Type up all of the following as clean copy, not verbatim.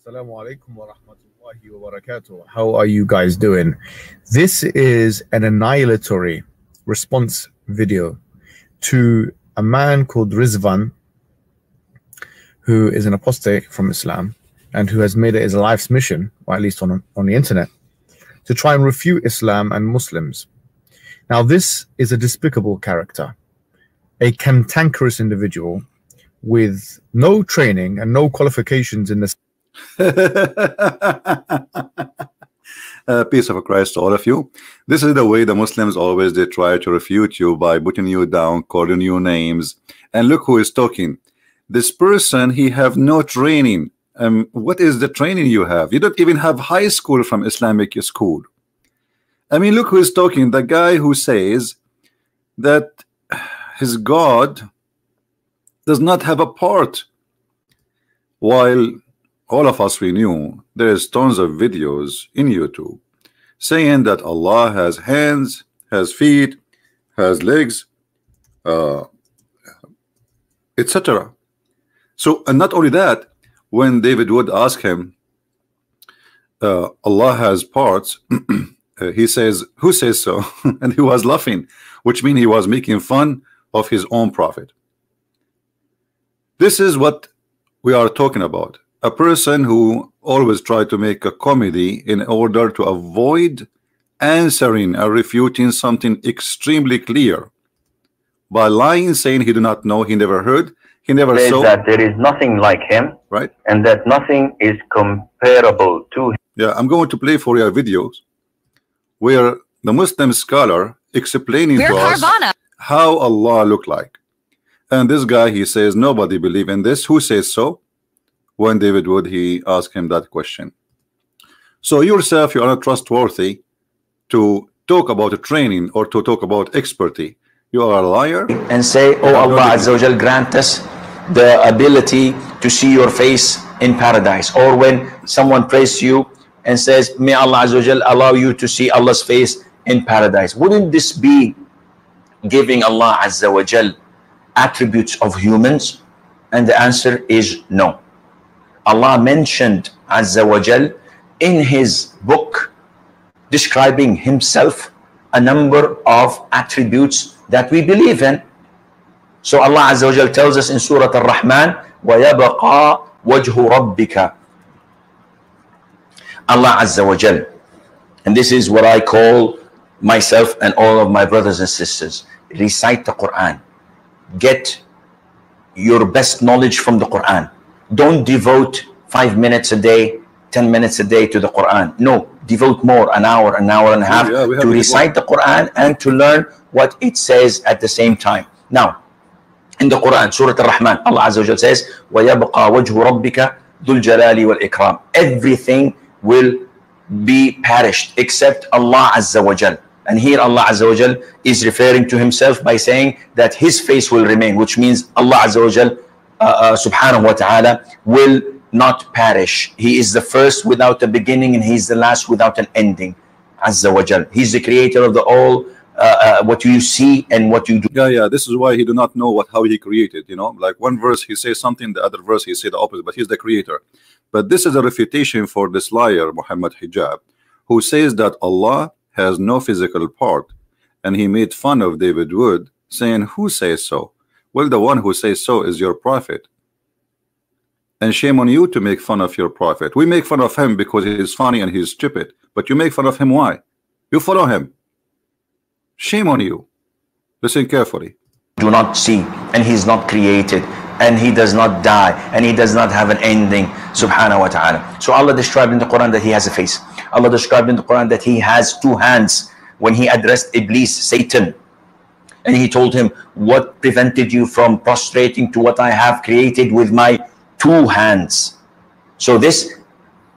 Assalamu alaikum wa rahmatullahi wa barakatuh. How are you guys doing? This is an annihilatory response video to a man called Rizzwan, who is an apostate from Islam and who has made it his life's mission, or at least on the internet, to try and refute Islam and Muslims. Now, this is a despicable character, a cantankerous individual with no training and no qualifications in this. Peace of Christ to all of you. This is the way the Muslims always they try to refute you, by putting you down, calling you names. And look who is talking. This person, he have no training. What is the training you have? You don't even have high school from Islamic school. I mean, look who is talking. The guy who says that his God does not have a part, while all of us, we knew there is tons of videos in YouTube saying that Allah has hands, has feet, has legs, etc. So, and not only that, when David would ask him, Allah has parts, he says, who says so? And he was laughing, which means he was making fun of his own prophet. This is what we are talking about. A person who always try to make a comedy in order to avoid answering or refuting something extremely clear by lying, saying he do not know, he never heard, he never saw. That there is nothing like him, right? And that nothing is comparable to him. Yeah, I'm going to play for your videos where the Muslim scholar explaining to us how Allah look like. And this guy, he says nobody believe in this. Who says so? When David would, he asked him that question. So yourself, you are not trustworthy to talk about a training or to talk about expertise. You are a liar. And say, oh Allah Azza wa Jal, grant us the ability to see your face in paradise. Or when someone prays to you and says, may Allah Azza wa Jal allow you to see Allah's face in paradise. Wouldn't this be giving Allah Azza wa Jal attributes of humans? And the answer is no. Allah mentioned Azza wa Jal in his book describing himself a number of attributes that we believe in. So Allah Azza wa Jal tells us in Surah Ar-Rahman, وَيَبَقَى وَجْهُ رَبِّكَ. Allah Azza wa Jal, and this is what I call myself and all of my brothers and sisters, recite the Quran. Get your best knowledge from the Quran. Don't devote 5 minutes a day, 10 minutes a day to the Quran. No, devote more, an hour and a half to recite the Quran and to learn what it says at the same time. Now, in the Quran, Surah Ar-Rahman, Allah Azza wa Jal says, وَيَبْقَى وَجْهُ رَبِّكَ ذُو الْجَلَالِ وَالْإِكْرَامِ. Everything will be perished except Allah Azza wa Jal. And here Allah Azza wa Jal is referring to himself by saying that his face will remain, which means Allah Azza wa Jal subhanahu wa ta'ala will not perish. He is the first without a beginning, and he's the last without an ending. Azza wa Jal. He's the creator of the all, what you see and what you do. Yeah, this is why he do not know how he created, you know, like one verse he says something, the other verse he said the opposite, but he's the creator. But this is a refutation for this liar Muhammad Hijab, who says that Allah has no physical part, and he made fun of David Wood, saying, who says so? Well, the one who says so is your prophet. And shame on you to make fun of your prophet. We make fun of him because he's funny and he's stupid. But you make fun of him, why? You follow him. Shame on you. Listen carefully. Do not see, and he's not created, and he does not die, and he does not have an ending, subhanahu wa ta'ala. So Allah described in the Quran that he has a face. Allah described in the Quran that he has 2 hands when he addressed Iblis, Satan. And he told him, what prevented you from prostrating to what I have created with my 2 hands? So this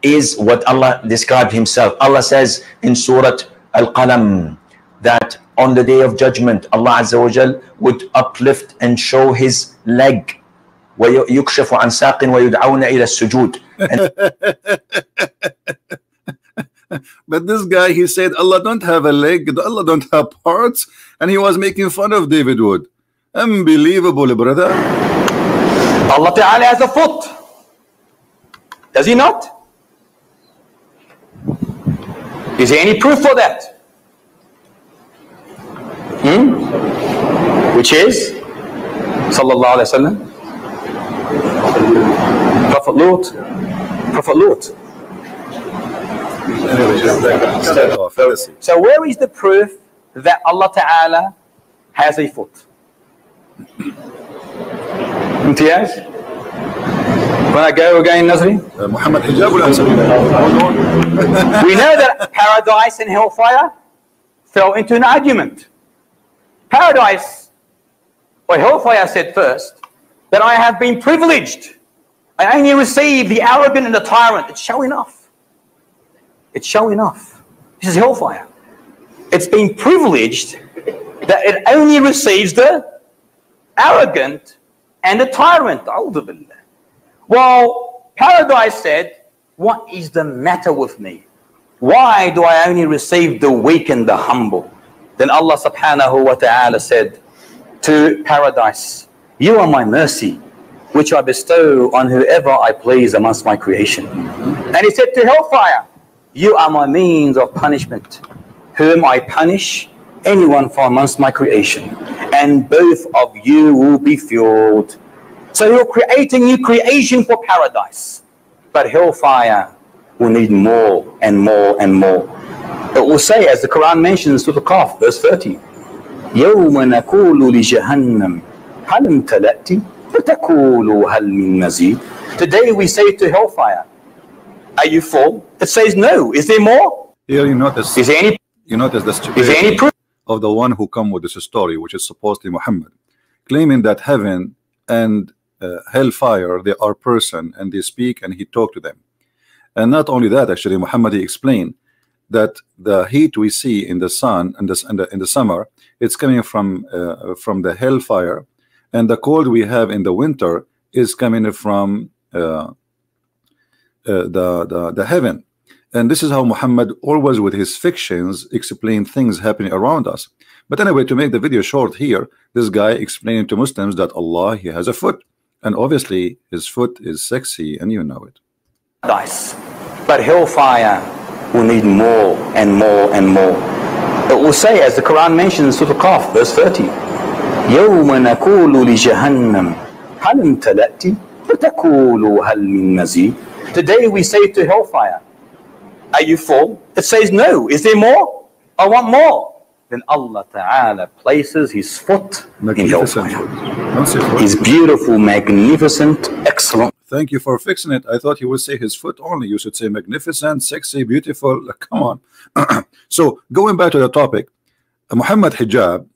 is what Allah described himself. Allah says in Surah Al-Qalam that on the day of judgment, Allah Azza wa Jal would uplift and show his leg. وَيُكْشَفُ عَنْ سَاقٍ وَيُدْعَوْنَ إِلَى السُّجُودِ. But this guy, he said Allah don't have a leg, Allah don't have parts, and he was making fun of David Wood. Unbelievable, brother. Allah Ta'ala has a foot. Does he not? Is there any proof for that? Which is Sallallahu Alaihi Wasallam, Prophet Lut. Prophet Lut. So where is the proof that Allah Ta'ala has a foot? Imtiaz? When I go again, Nazri? Muhammad Hijab will answer. We know that paradise and hellfire fell into an argument. Paradise or hellfire said first that I have been privileged. I only receive the arrogant and the tyrant. It's showing off. It's showing off. This is hellfire. It's been privileged that it only receives the arrogant and the tyrant. Well, paradise said, what is the matter with me? Why do I only receive the weak and the humble? Then Allah subhanahu wa ta'ala said to paradise, you are my mercy, which I bestow on whoever I please amongst my creation. And he said to hellfire, you are my means of punishment, whom I punish anyone from amongst my creation. And both of you will be fueled. So you're creating new creation for paradise. But hellfire will need more and more and more. It will say, as the Quran mentions, Surah Qaf, verse 30, يَوْمَ نَقُولُ لِجَهَنَّمْ هَلْ امْتَلَأْتِ فَتَقُولُ هَلْ مِن مَزِيدٍ. Today we say to hellfire, are you full? It says no. Is there more? Here you notice, is there any, you notice the is there any proof of the one who come with this story, which is supposedly Muhammad, claiming that heaven and hellfire, they are person and they speak and he talked to them. And not only that, actually, Muhammad, he explained that the heat we see in the sun and in the summer, it's coming from the hellfire, and the cold we have in the winter is coming from the heaven. And this is how Muhammad always with his fictions explain things happening around us. But anyway, to make the video short here, this guy explaining to Muslims that Allah, he has a foot, and obviously his foot is sexy, and you know it. Nice. But hellfire will need more and more and more. It will say, as the Quran mentions, Surah Qaf, verse 30, يَوْمَ نَقُولُ لِجَهَنَّمْ هَلْ امْتَلَأْتِ فَتَقُولُ هَلْ مِن مَزِيدٍ. Today we say to hellfire, are you full? It says no. Is there more? I want more. Then Allah Ta'ala places his foot in hellfire. His beautiful, magnificent, excellent. Thank you for fixing it. I thought you would say his foot only. You should say magnificent, sexy, beautiful. Come on. So going back to the topic, Muhammad Hijab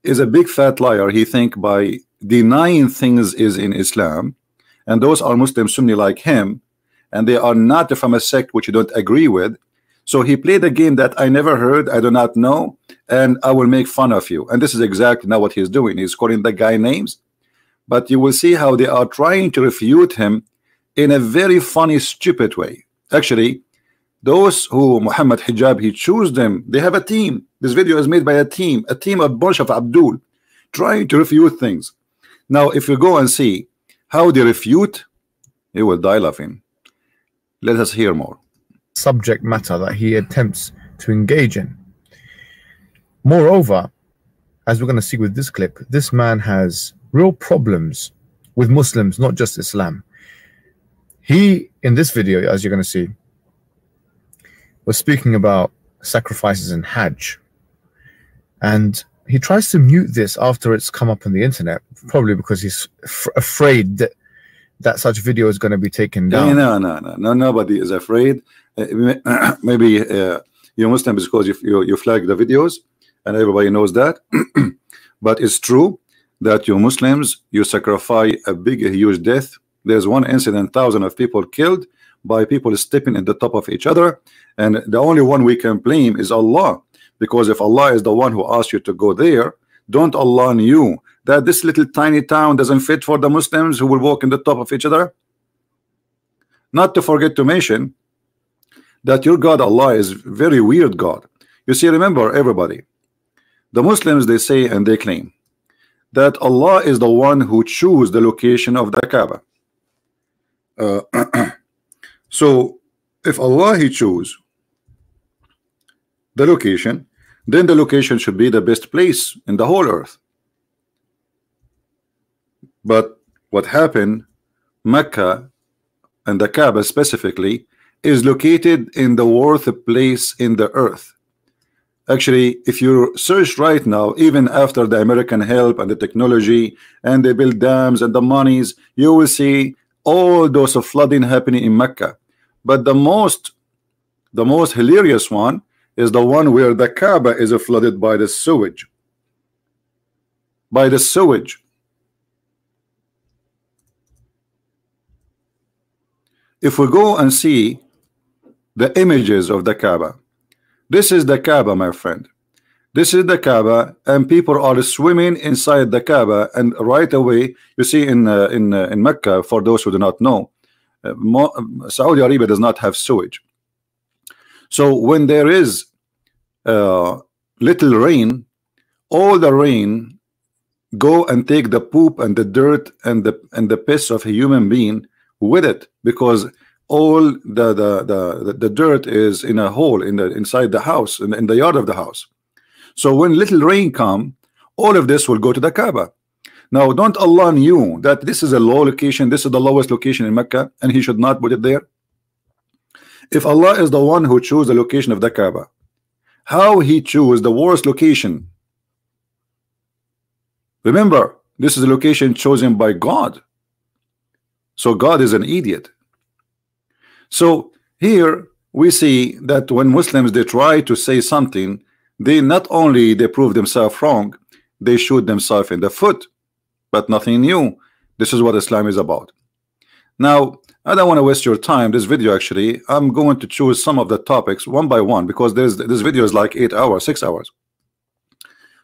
is a big fat liar. He think by denying things is in Islam, and those are Muslim Sunni like him, and they are not from a sect which you don't agree with. So he played a game that I never heard, I do not know, and I will make fun of you. And this is exactly now what he's doing. He's calling the guy names, but you will see how they are trying to refute him in a very funny, stupid way. Actually, those who Muhammad Hijab, he choose them, they have a team. This video is made by a team of bunch of Abdul trying to refute things. Now if you go and see how they refute, you will die laughing. Let us hear more. Subject matter that he attempts to engage in. Moreover, as we're going to see with this clip, this man has real problems with Muslims, not just Islam. He, in this video, as you're going to see, was speaking about sacrifices in Hajj, and he tries to mute this after it's come up on the internet, probably because he's afraid that such video is going to be taken down. No, nobody is afraid. Maybe you're Muslim because you flag the videos and everybody knows that. But it's true that you Muslims, you sacrifice a huge death. There's one incident, thousands of people killed by people stepping at the top of each other, and the only one we can blame is Allah, because if Allah is the one who asked you to go there, don't Allah knew that this little tiny town doesn't fit for the Muslims who will walk in the top of each other? Not to forget to mention that your God Allah is very weird God. You see, remember everybody, the Muslims, they say and they claim that Allah is the one who choose the location of the Kaaba. So if Allah he choose the location, then the location should be the best place in the whole earth. But what happened, Mecca and the Kaaba specifically is located in the worst place in the earth. Actually, if you search right now, even after the American help and the technology and they build dams and the monies, you will see all those of flooding happening in Mecca. But the most hilarious one is the one where the Kaaba is flooded by the sewage. By the sewage. If we go and see the images of the Kaaba, this is the Kaaba, my friend. This is the Kaaba, and people are swimming inside the Kaaba. And right away, you see in Mecca, for those who do not know, Saudi Arabia does not have sewage. So when there is little rain, all the rain go and take the poop and the dirt and the piss of a human being with it, because all the dirt is in a hole inside the house, in the yard of the house. So when little rain come, all of this will go to the Kaaba. Now, don't Allah knew that this is a low location, this is the lowest location in Mecca, and He should not put it there? If Allah is the one who chose the location of the Kaaba, how He chose the worst location? Remember, this is a location chosen by God. So God is an idiot. So here we see that when Muslims they try to say something, they not only they prove themselves wrong, they shoot themselves in the foot. But nothing new. This is what Islam is about. Now, I don't want to waste your time. This video, actually, I'm going to choose some of the topics one by one, because this video is like 8 hours, 6 hours.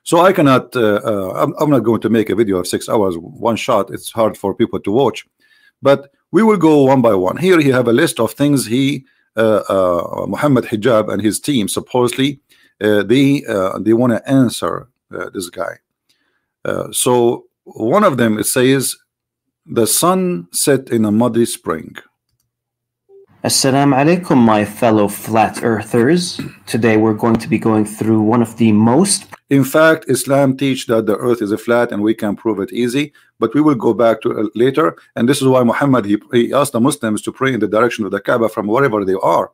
So I cannot. I'm not going to make a video of 6 hours one shot. It's hard for people to watch. But we will go one by one. Here you have a list of things Muhammad Hijab and his team supposedly they want to answer this guy. So one of them, it says the sun set in a muddy spring. Assalamu alaikum, my fellow flat earthers. Today we're going to be going through one of the most... In fact, Islam teach that the earth is a flat and we can prove it easy, but we will go back to it later. And this is why Muhammad, he asked the Muslims to pray in the direction of the Kaaba from wherever they are.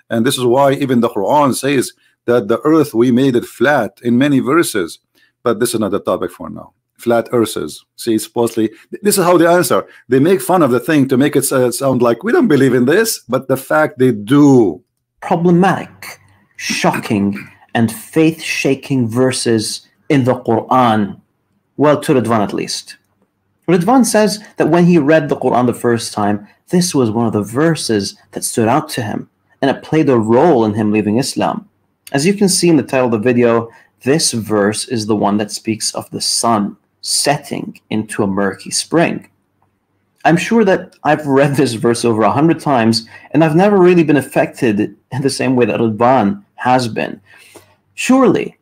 And this is why even the Quran says that the earth, we made it flat in many verses. But this is not the topic for now. Flat earthers. See, supposedly, this is how they answer. They make fun of the thing to make it sound like we don't believe in this, but the fact they do. Problematic, shocking, and faith-shaking verses in the Quran. Well, to Rizzwan at least. Rizzwan says that when he read the Quran the first time, this was one of the verses that stood out to him, and it played a role in him leaving Islam. As you can see in the title of the video, this verse is the one that speaks of the sun setting into a murky spring. I'm sure that I've read this verse over 100 times, and I've never really been affected in the same way that Rizzwan has been. Surely,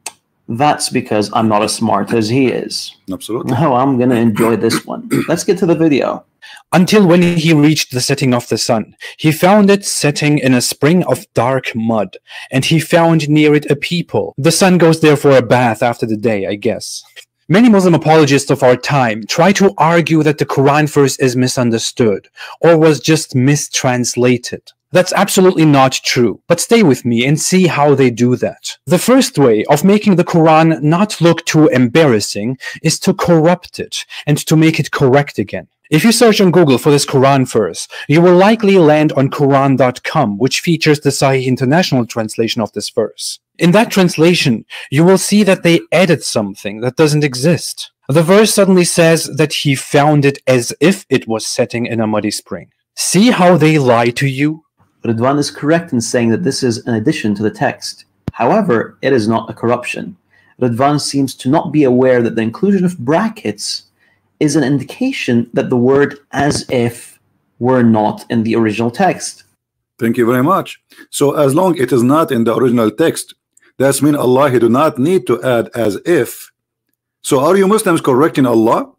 that's because I'm not as smart as he is. Absolutely. Now I'm going to enjoy this one. Let's get to the video. Until when he reached the setting of the sun, he found it setting in a spring of dark mud, and he found near it a people. The sun goes there for a bath after the day, I guess. Many Muslim apologists of our time try to argue that the Quran verse is misunderstood or was just mistranslated. That's absolutely not true, but stay with me and see how they do that. The first way of making the Quran not look too embarrassing is to corrupt it and to make it correct again. If you search on Google for this Quran verse, you will likely land on Quran.com, which features the Sahih International translation of this verse. In that translation, you will see that they added something that doesn't exist. The verse suddenly says that he found it as if it was setting in a muddy spring. See how they lie to you? Rizzwan is correct in saying that this is an addition to the text. However, it is not a corruption. Rizzwan seems to not be aware that the inclusion of brackets is an indication that the word as if were not in the original text. Thank you very much. So as long it is not in the original text, that means Allah he do not need to add as if. So are you Muslims correcting Allah?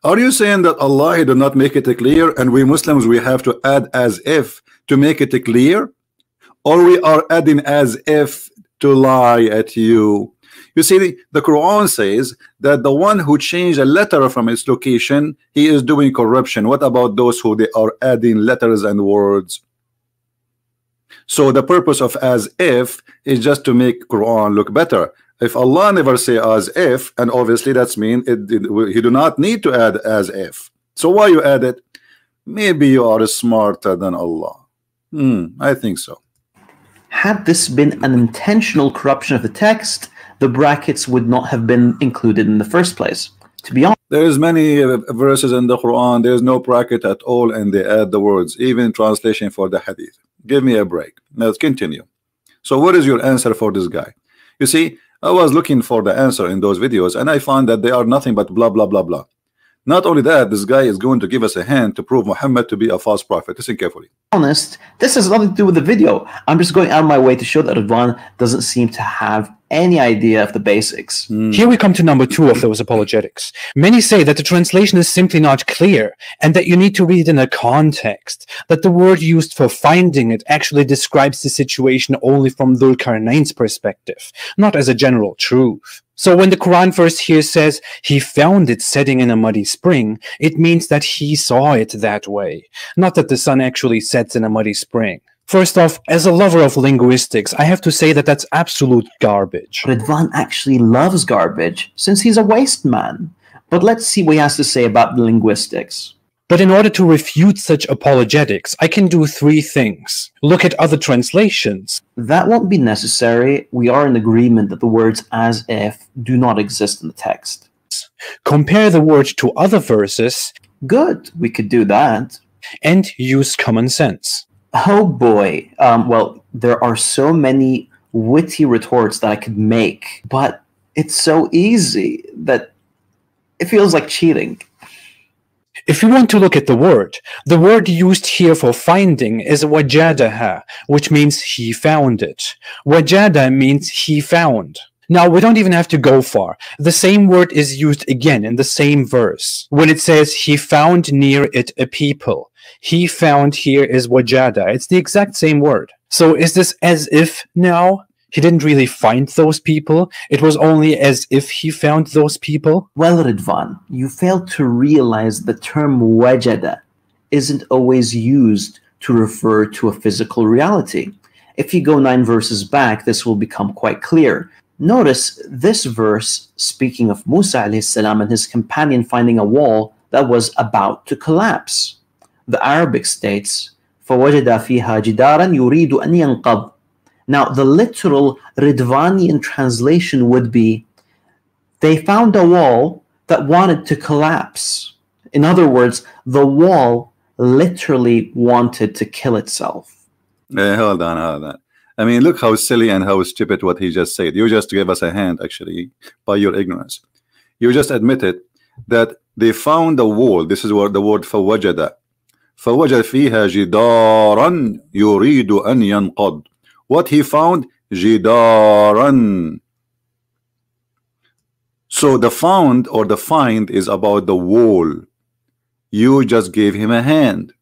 Are you saying that Allah he do not make it clear and we Muslims we have to add as if to make it clear? Or we are adding as if to lie at you. You see, the Quran says that the one who changed a letter from its location, he is doing corruption. What about those who they are adding letters and words? So the purpose of as if is just to make Quran look better. If Allah never say as if, and obviously that's mean he do not need to add as if. So why you add it? Maybe you are smarter than Allah. I think so. Had this been an intentional corruption of the text, the brackets would not have been included in the first place. To be honest, there is many verses in the Quran, there is no bracket at all, and they add the words, even translation for the hadith. Give me a break. Let's continue. So what is your answer for this guy? You see, I was looking for the answer in those videos, and I found that they are nothing but blah blah blah blah. Not only that, this guy is going to give us a hint to prove Muhammad to be a false prophet. Listen carefully. This has nothing to do with the video. I'm just going out of my way to show that Rizzwan doesn't seem to have any idea of the basics. Here we come to number 2 of those apologetics. Many say that the translation is simply not clear, and that you need to read it in a context, that the word used for finding it actually describes the situation only from Dhul Qarnayn's perspective, not as a general truth. So when the Quran verse here says he found it setting in a muddy spring, it means that he saw it that way, not that the sun actually sets in a muddy spring. First off, as a lover of linguistics, I have to say that that's absolute garbage. Rizzwan actually loves garbage, since he's a waste man. But let's see what he has to say about the linguistics. But in order to refute such apologetics, I can do 3 things. Look at other translations. That won't be necessary. We are in agreement that the words as if do not exist in the text. Compare the word to other verses. Good, we could do that. And use common sense. Oh boy, well, there are so many witty retorts that I could make, but it's so easy that it feels like cheating. If you want to look at the word used here for finding is wajadaha, which means he found it. Wajada means he found. Now, we don't even have to go far. The same word is used again in the same verse. When it says he found near it a people. He found here is wajada. It's the exact same word. So is this as if now? He didn't really find those people. It was only as if he found those people. Well, Rizzwan, you fail to realize the term wajada isn't always used to refer to a physical reality. If you go 9 verses back, this will become quite clear. Notice this verse speaking of Musa alayhi salam and his companion finding a wall that was about to collapse. The Arabic states, فَوَجَدَ فِيهَا جِدَارًا يُرِيدُ أَنْ يَنْقَضْ. Now, the literal Rizzwanian translation would be, they found a wall that wanted to collapse. In other words, the wall literally wanted to kill itself. Hold on. I mean, look how silly and how stupid what he just said. You just gave us a hand, actually, by your ignorance. You just admitted that they found a wall. This is where the word فَوَجَدَ. فَوَجَدَ فِيهَا جِدَارًا يُرِيدُ أَنْ يَنْقَضْ. What he found? Jidaran. So the found or the find is about the wall. You just gave him a hand.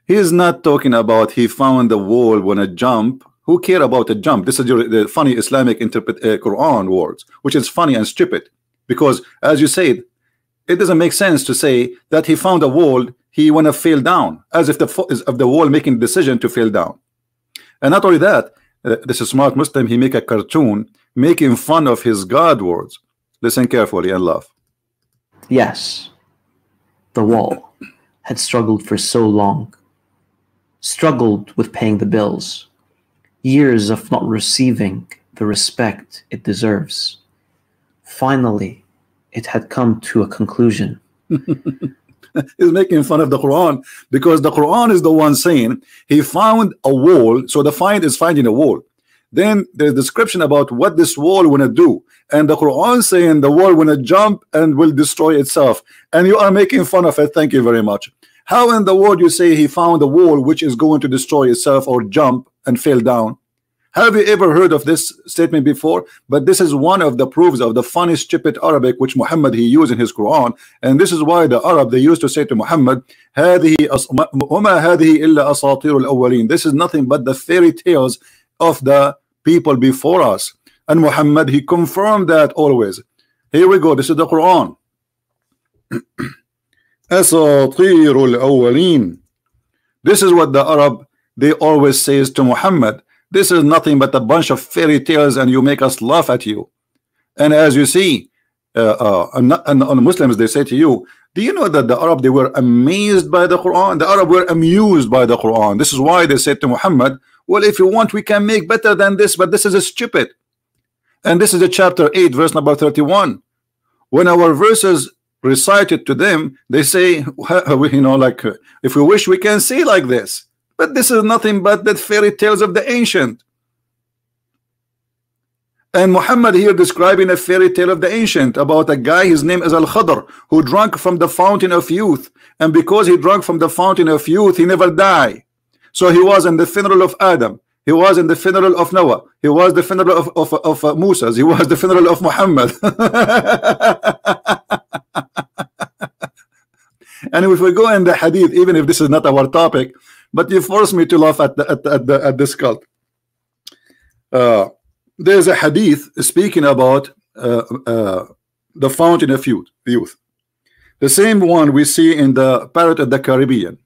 He is not talking about he found the wall when a jump. Who care about a jump? This is the funny Islamic Quran words, which is funny and stupid. Because as you said, it doesn't make sense to say that he found a wall, he wanna fall down, as if the wall making the decision to fall down. And not only that, this is smart Muslim, he make a cartoon making fun of his God words. Listen carefully and laugh. Yes, the wall had struggled for so long, struggled with paying the bills, years of not receiving the respect it deserves. Finally, it had come to a conclusion. He's making fun of the Quran because the Quran is the one saying he found a wall. So the find is finding a wall. Then there's description about what this wall wanna do, and the Quran saying the wall wanna jump and will destroy itself, and you are making fun of it. Thank you very much. How in the world you say he found a wall which is going to destroy itself or jump and fall down? Have you ever heard of this statement before? But this is one of the proofs of the funny stupid Arabic which Muhammad he used in his Quran, and this is why the Arab they used to say to Muhammad, هذه وما هذه إلا أساطير الأولين. This is nothing but the fairy tales of the people before us, and Muhammad, he confirmed that always. Here we go. This is the Quran. أساطير الأولين. This is what the Arab, they always says to Muhammad. This is nothing but a bunch of fairy tales, and you make us laugh at you. And as you see, and Muslims, they say to you, do you know that the Arab, they were amazed by the Quran? The Arab were amused by the Quran. This is why they said to Muhammad, well, if you want, we can make better than this, but this is a stupid. And this is a chapter 8, verse number 31. When our verses recited to them, they say, you know, like, if we wish, we can say like this, but this is nothing but the fairy tales of the ancient. And Muhammad here describing a fairy tale of the ancient about a guy, his name is Al-Khadr, who drank from the fountain of youth, and because he drank from the fountain of youth, he never died. So he was in the funeral of Adam, he was in the funeral of Noah, he was the funeral of Musa, he was the funeral of Muhammad. And if we go in the hadith, even if this is not our topic, but you force me to laugh at this cult. There's a hadith speaking about the fountain of youth, the same one we see in the Parrot of the Caribbean.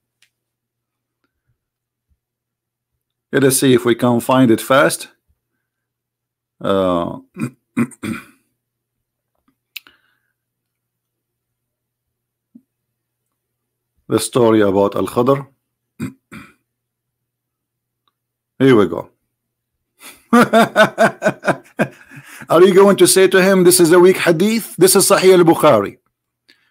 Let us see if we can find it fast. The story about Al-Khadr. Here we go. Are you going to say to him, this is a weak hadith? This is Sahih al-Bukhari.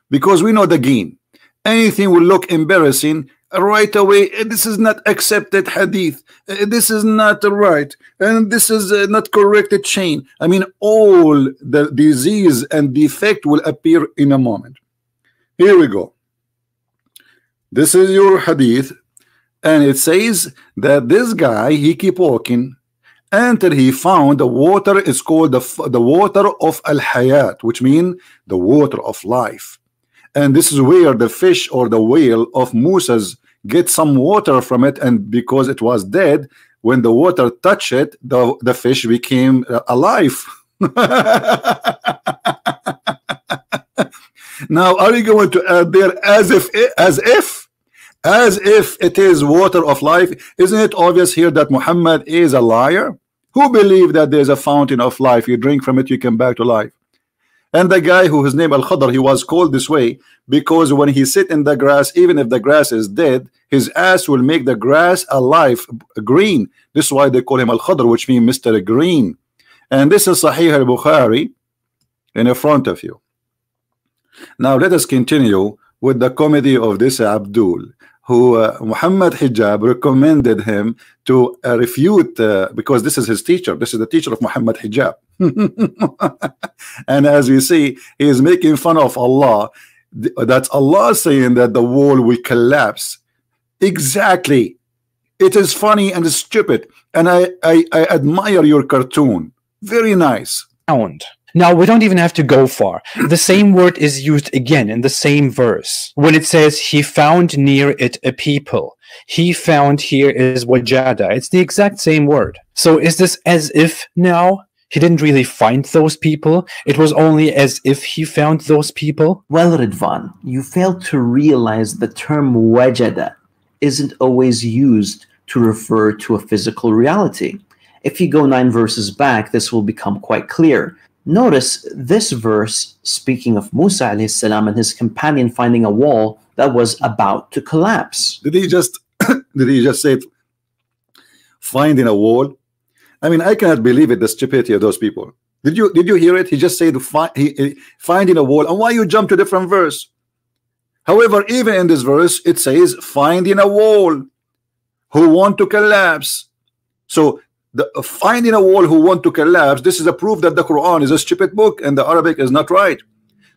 Because we know the game. Anything will look embarrassing right away. This is not accepted hadith. This is not right. And this is not corrected chain. I mean, all the disease and defect will appear in a moment. Here we go. This is your hadith. And it says that this guy, he keep walking until he found the water. Is called the water of al-hayat, which means the water of life. And this is where the fish or the whale of Musa's get some water from it, and because it was dead, when the water touched it, the fish became alive. Now, are you going to add there as if it is water of life? Isn't it obvious here that Muhammad is a liar? Who believe that there's a fountain of life, you drink from it, you come back to life? And the guy who his name Al-Khadr, he was called this way because when he sit in the grass, even if the grass is dead, his ass will make the grass alive, green. This is why they call him Al-Khadr, which means Mr. Green. And this is Sahih al-Bukhari in front of you. Now let us continue with the comedy of this Abdul, who Muhammad Hijab recommended him to refute, because this is his teacher. This is the teacher of Muhammad Hijab. And as we see, he is making fun of Allah. That's Allah saying that the wall will collapse. Exactly. It is funny and stupid. And I admire your cartoon. Very nice. Now, we don't even have to go far. The same word is used again in the same verse. When it says, he found near it a people. He found here is wajada. It's the exact same word. So is this as if now he didn't really find those people? It was only as if he found those people? Well, Rizzwan, you fail to realize the term wajada isn't always used to refer to a physical reality. If you go 9 verses back, this will become quite clear. Notice this verse speaking of Musa alayhi salam and his companion finding a wall that was about to collapse. Did he just say finding a wall? I mean, I cannot believe it, the stupidity of those people. Did you hear it? He just said finding a wall. And why you jump to different verse? However, even in this verse, it says finding a wall who want to collapse. So finding a wall who want to collapse, this is a proof that the Quran is a stupid book and the Arabic is not right.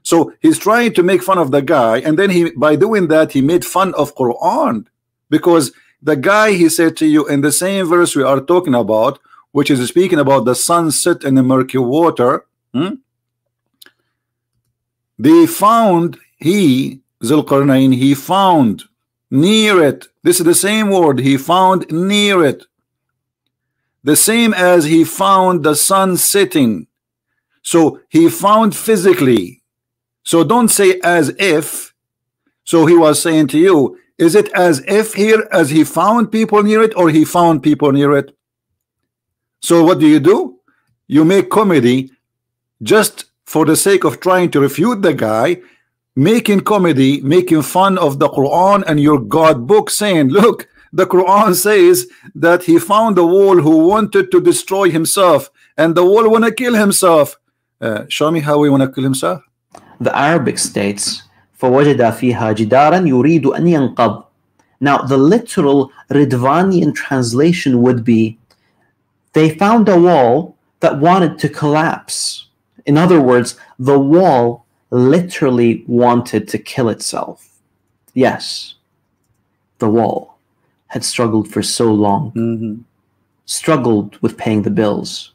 So he's trying to make fun of the guy, and then by doing that he made fun of Quran, because the guy, he said to you in the same verse we are talking about, which is speaking about the sunset in the murky water, they found, Zulqarnain, he found near it. This is the same word, he found near it. the same as he found the sun setting. So he found physically. So don't say as if. So he was saying to you, is it as if here as he found people near it, or he found people near it? So what do? You make comedy just for the sake of trying to refute the guy, making comedy, making fun of the Quran and your God book, saying, look, the Quran says that he found a wall who wanted to destroy himself, and the wall want to kill himself. Show me how he want to kill himself. The Arabic states, فَوَجَدَ فِيهَا جِدَارًا يُرِيدُ أَنْ يَنْقَضْ. Now, the literal Riddvanian translation would be, they found a wall that wanted to collapse. In other words, the wall literally wanted to kill itself. Yes, the wall had struggled for so long, struggled with paying the bills,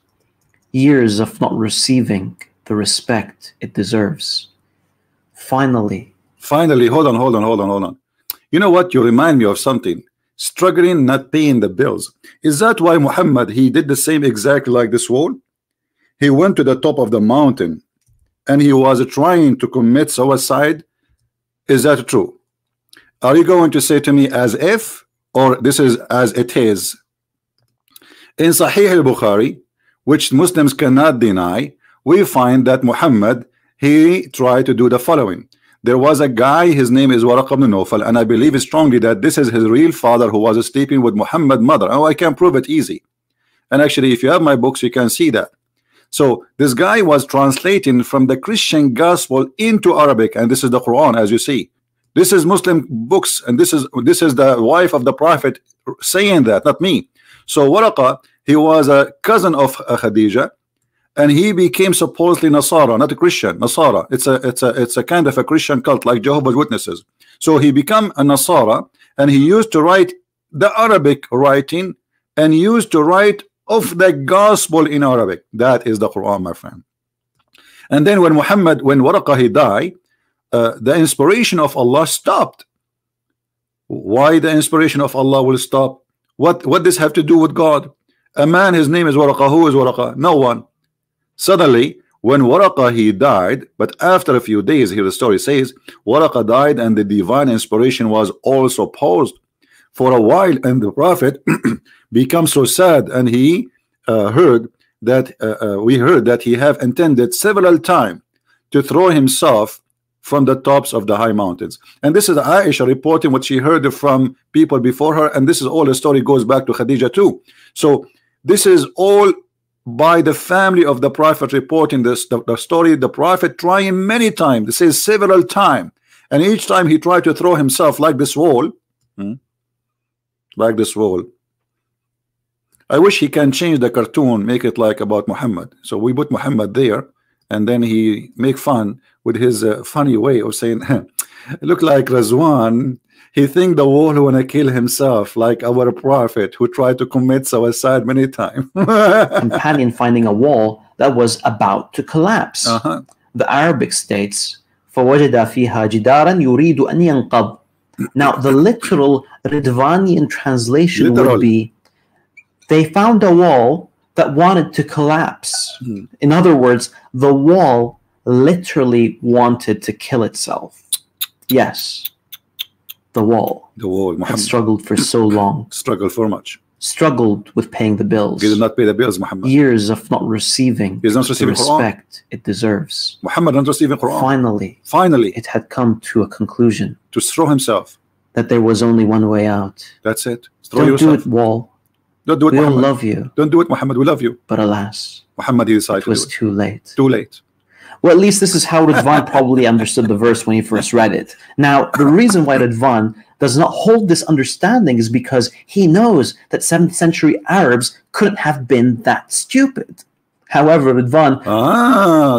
years of not receiving the respect it deserves. Finally, hold on. You know what? You remind me of something. Struggling, not paying the bills. Is that why Muhammad, he did the same exactly like this wall? He went to the top of the mountain and he was trying to commit suicide. Is that true? Are you going to say to me as if, or this is as it is? In Sahih al-Bukhari, which Muslims cannot deny, we find that Muhammad, he tried to do the following. There was a guy, his name is Waraq ibn Nawfal, and I believe strongly that this is his real father who was sleeping with Muhammad's mother. Oh, I can prove it easy. And actually, if you have my books, you can see that. So this guy was translating from the Christian gospel into Arabic, and this is the Quran, as you see. This is Muslim books, and this is the wife of the Prophet saying that, not me. So Waraqa, he was a cousin of Khadija, and he became supposedly Nasara, not a Christian. Nasara, it's a kind of a Christian cult like Jehovah's Witnesses. So he became a Nasara, and he used to write the Arabic writing and used to write of the gospel in Arabic. That is the Quran, my friend. And then when Waraqa he died, the inspiration of Allah stopped. Why the inspiration of Allah will stop? What does this have to do with God? A man, his name is Waraqa. Who is Waraqa? No one. Suddenly, when Waraqa he died, but after a few days, here the story says, Waraqa died and the divine inspiration was also paused for a while, and the Prophet became so sad, and he heard that he have intended several times to throw himself from the tops of the high mountains. And this is Aisha reporting what she heard from people before her, and this is all the story goes back to Khadija too. So this is all by the family of the Prophet reporting this, the story. The Prophet trying many times, this is several times, and each time he tried to throw himself like this wall, like this wall. I wish he can change the cartoon, make it like about Muhammad. So we put Muhammad there, and then he make fun with his funny way of saying, look like Rizzwan. He think the wall who wanna kill himself, like our Prophet who tried to commit suicide many times. Companion finding a wall that was about to collapse. The Arabic states, فَوَجَدَ فِيهَا جِدَارًا يُرِيدُ أَنْ يَنْقَضْ. Now the literal Riddvanian translation would be, they found a wall that wanted to collapse. In other words, the wall literally wanted to kill itself. Yes, the wall had struggled for so long. Struggled for much. Struggled with paying the bills. He did not pay the bills, Muhammad. Years of not receiving the respect it deserves. Muhammad not receiving Quran. Finally, it had come to a conclusion. To throw himself. That there was only one way out. That's it. Don't do it, wall. Don't do it, we Muhammad. don't love you. Don't do it, Muhammad. We love you. But alas, Muhammad, he decided it was too late. Too late. Well, at least this is how Rizzwan probably understood the verse when he first read it. Now, the reason why Rizzwan does not hold this understanding is because he knows that 7th century Arabs couldn't have been that stupid. However, Rizzwan...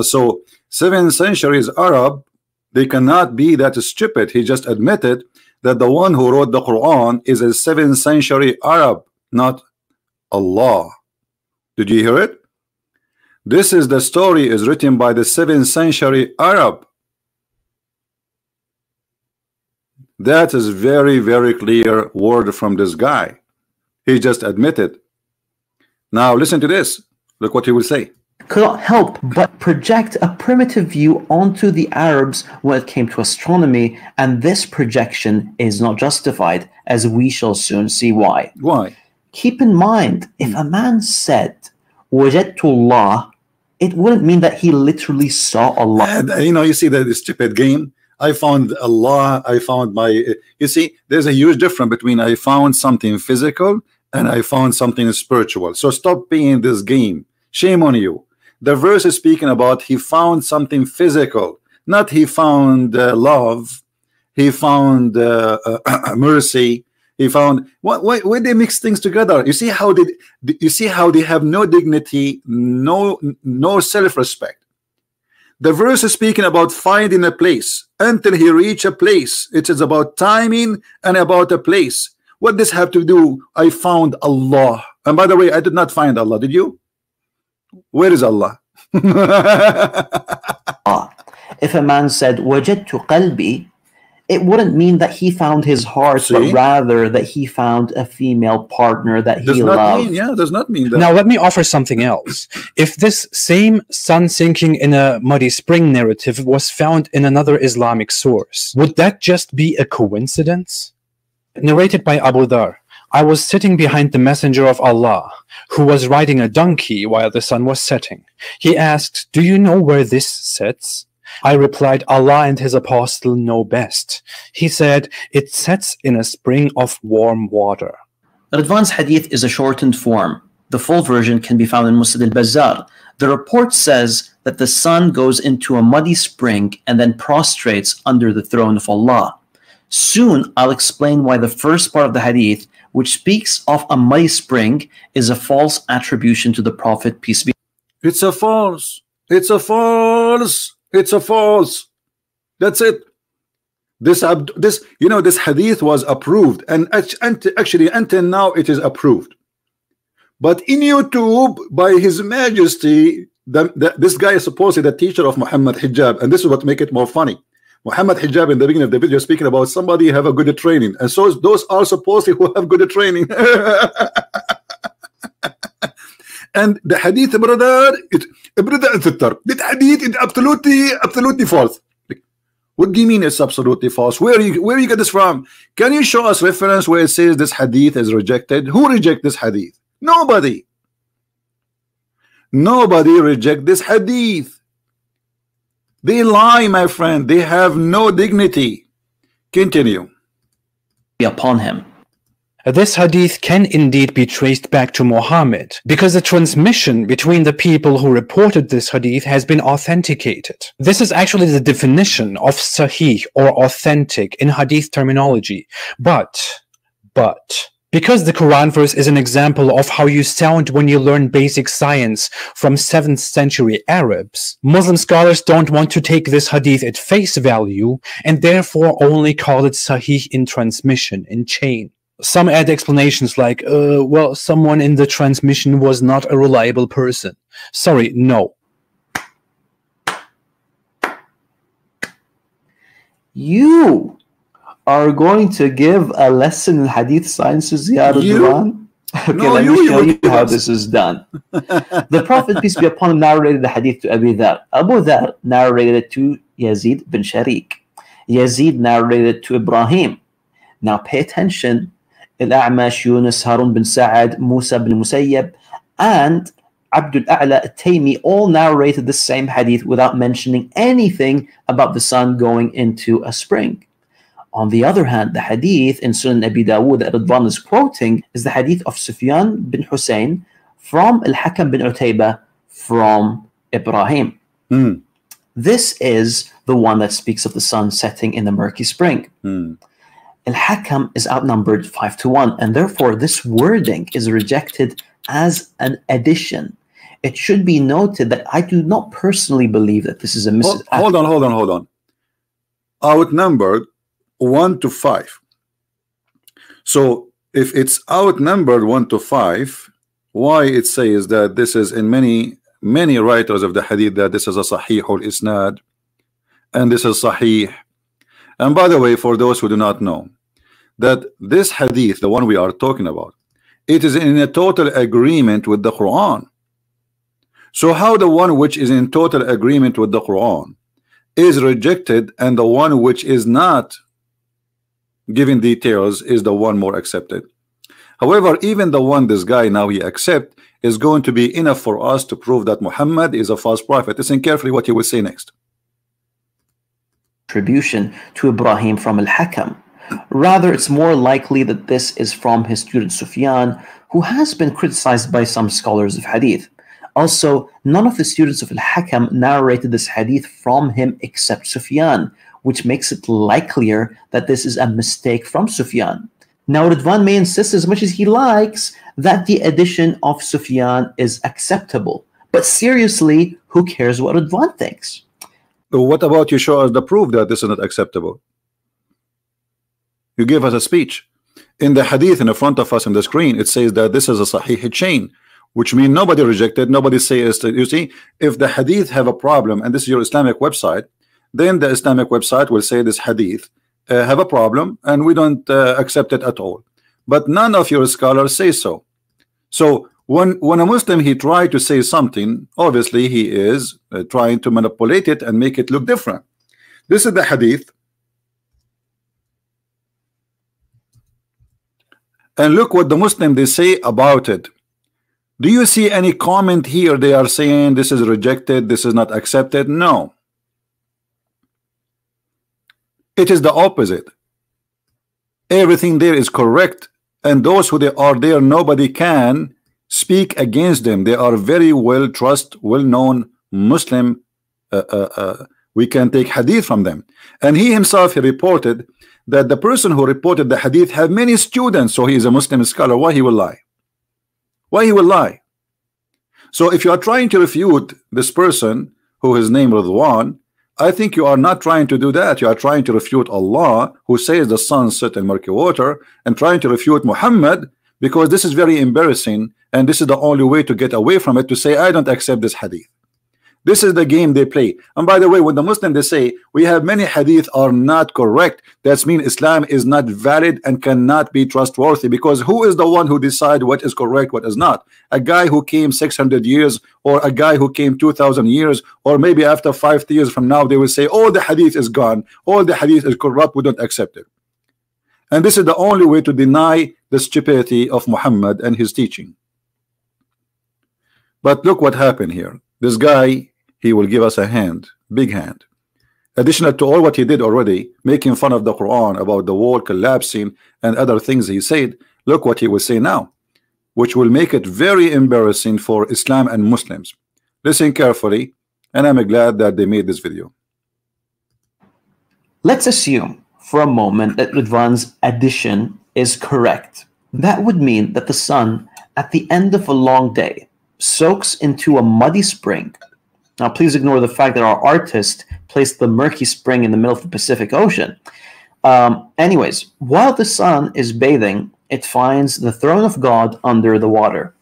so 7th century's Arab, they cannot be that stupid. He just admitted that the one who wrote the Quran is a 7th century Arab, not Allah. Did you hear it? This is the story is written by the 7th century Arab. That is very, very clear word from this guy. He just admitted. Now listen to this. Look what he will say. Could not help but project a primitive view onto the Arabs when it came to astronomy, and this projection is not justified, as we shall soon see why. Why? Keep in mind, if a man said, "Wajadtu Allah," it wouldn't mean that he literally saw Allah. You know, you see that stupid game. I found Allah, I found my, you see, there's a huge difference between I found something physical and I found something spiritual. So stop playing this game. Shame on you. The verse is speaking about he found something physical, not he found love, he found mercy, he found, why they mix things together? You see how they have no dignity, no self-respect. The verse is speaking about finding a place until he reach a place. It is about timing and about a place. What does have to do? I found Allah. And by the way, I did not find Allah. Did you? Where is Allah? If a man said "Wajadtu qalbi," it wouldn't mean that he found his heart, but rather that he found a female partner that he loved. Does not mean that. Now let me offer something else. If this same sun sinking in a muddy spring narrative was found in another Islamic source, would that just be a coincidence? Narrated by Abu Dhar, I was sitting behind the Messenger of Allah, who was riding a donkey while the sun was setting. He asked, "Do you know where this sets?" I replied, "Allah and his apostle know best." He said, "It sets in a spring of warm water." Rizzwan's hadith is a shortened form. The full version can be found in Musnad al-Bazzar. The report says that the sun goes into a muddy spring and then prostrates under the throne of Allah. Soon I'll explain why the first part of the hadith, which speaks of a muddy spring, is a false attribution to the Prophet, peace be. It's a false. It's a false. It's a false. That's it. This hadith was approved, and actually until now it is approved. But in YouTube, by His Majesty, this guy is supposedly the teacher of Muhammad Hijab, and this is what makes it more funny. Muhammad Hijab in the beginning of the video speaking about somebody have a good training, and so those are supposedly who have good training. And the hadith, brother, that hadith is absolutely false. What do you mean it's absolutely false? Where you get this from? Can you show us reference where it says this hadith is rejected? Who reject this hadith? Nobody. Nobody reject this hadith. They lie, my friend. They have no dignity. Continue. Upon him. This hadith can indeed be traced back to Muhammad, because the transmission between the people who reported this hadith has been authenticated. This is actually the definition of sahih or authentic in hadith terminology. But, because the Quran verse is an example of how you sound when you learn basic science from 7th century Arabs, Muslim scholars don't want to take this hadith at face value and therefore only call it sahih in transmission, in chain. Some add explanations like, well, someone in the transmission was not a reliable person. Sorry, no. You are going to give a lesson in hadith sciences, Ya Rizzwan? Okay, No, let me show you how yes. this is done. The Prophet, peace be upon him, narrated the hadith to Abu Dhar. Abu Dhar narrated it to Yazid bin Sharik. Yazid narrated it to Ibrahim. Now pay attention. Al-A'mash, Yunus, Harun bin Sa'ad, Musa bin Musayyab, and Abdul A'la al-Taymi all narrated the same hadith without mentioning anything about the sun going into a spring. On the other hand, the hadith in Sunan Abi Dawud that Rizzwan is quoting is the hadith of Sufyan bin Hussein from Al-Hakam bin Utaybah from Ibrahim. This is the one that speaks of the sun setting in the murky spring. Al-Hakam is outnumbered 5-1, and therefore this wording is rejected as an addition. It should be noted that I do not personally believe that this is a Hold on. Outnumbered 1-5. So if it's outnumbered 1-5, why it says that this is in many writers of the hadith that this is a sahih al-isnad and this is sahih. And by the way, for those who do not know, that this hadith, the one we are talking about, it is in a total agreement with the Quran. So how the one which is in total agreement with the Quran is rejected, and the one which is not giving details is the one more accepted? However, even the one this guy now he accept is going to be enough for us to prove that Muhammad is a false prophet. Listen carefully what he will say next. Attribution to Ibrahim from Al-Hakam. Rather, it's more likely that this is from his student Sufyan, who has been criticized by some scholars of hadith. Also, none of the students of Al-Hakam narrated this hadith from him except Sufyan, which makes it likelier that this is a mistake from Sufyan. Now, Rizzwan may insist as much as he likes that the addition of Sufyan is acceptable. But seriously, who cares what Rizzwan thinks? What about you show us the proof that this is not acceptable? You give us a speech. In the hadith in the front of us on the screen, it says that this is a sahih chain, which means nobody rejected, nobody says. You see, if the hadith have a problem, and this is your Islamic website, then the Islamic website will say this hadith have a problem, and we don't accept it at all. But none of your scholars say so. So when a Muslim he try to say something, obviously he is trying to manipulate it and make it look different. This is the hadith, and look what the Muslim they say about it. Do you see any comment here? They are saying this is rejected, this is not accepted. No, it is the opposite. Everything there is correct, and those who they are there, nobody can speak against them. They are very well trusted, well-known Muslim. We can take hadith from them. And he himself, he reported that the person who reported the hadith had many students, so he is a Muslim scholar. Why he will lie? Why he will lie? So if you are trying to refute this person who is named Rizzwan, I think you are not trying to do that. You are trying to refute Allah, who says the sun set in murky water, and trying to refute Muhammad, because this is very embarrassing, and this is the only way to get away from it, to say I don't accept this hadith. This is the game they play. And by the way, when the Muslim they say we have many hadith are not correct, that means Islam is not valid and cannot be trustworthy, because who is the one who decide what is correct, what is not? A guy who came 600 years, or a guy who came 2,000 years, or maybe after 5 years from now they will say all the hadith is gone, all the hadith is corrupt, we don't accept it. And this is the only way to deny the stupidity of Muhammad and his teaching. But look what happened here. This guy, he will give us a hand, big hand. Additional to all what he did already, making fun of the Quran about the wall collapsing and other things he said, look what he will say now, which will make it very embarrassing for Islam and Muslims. Listen carefully, and I'm glad that they made this video. Let's assume for a moment that Rizzwan's addition is correct. That would mean that the sun, at the end of a long day, soaks into a muddy spring. Now, please ignore the fact that our artist placed the murky spring in the middle of the Pacific Ocean. Anyways, while the sun is bathing, it finds the throne of God under the water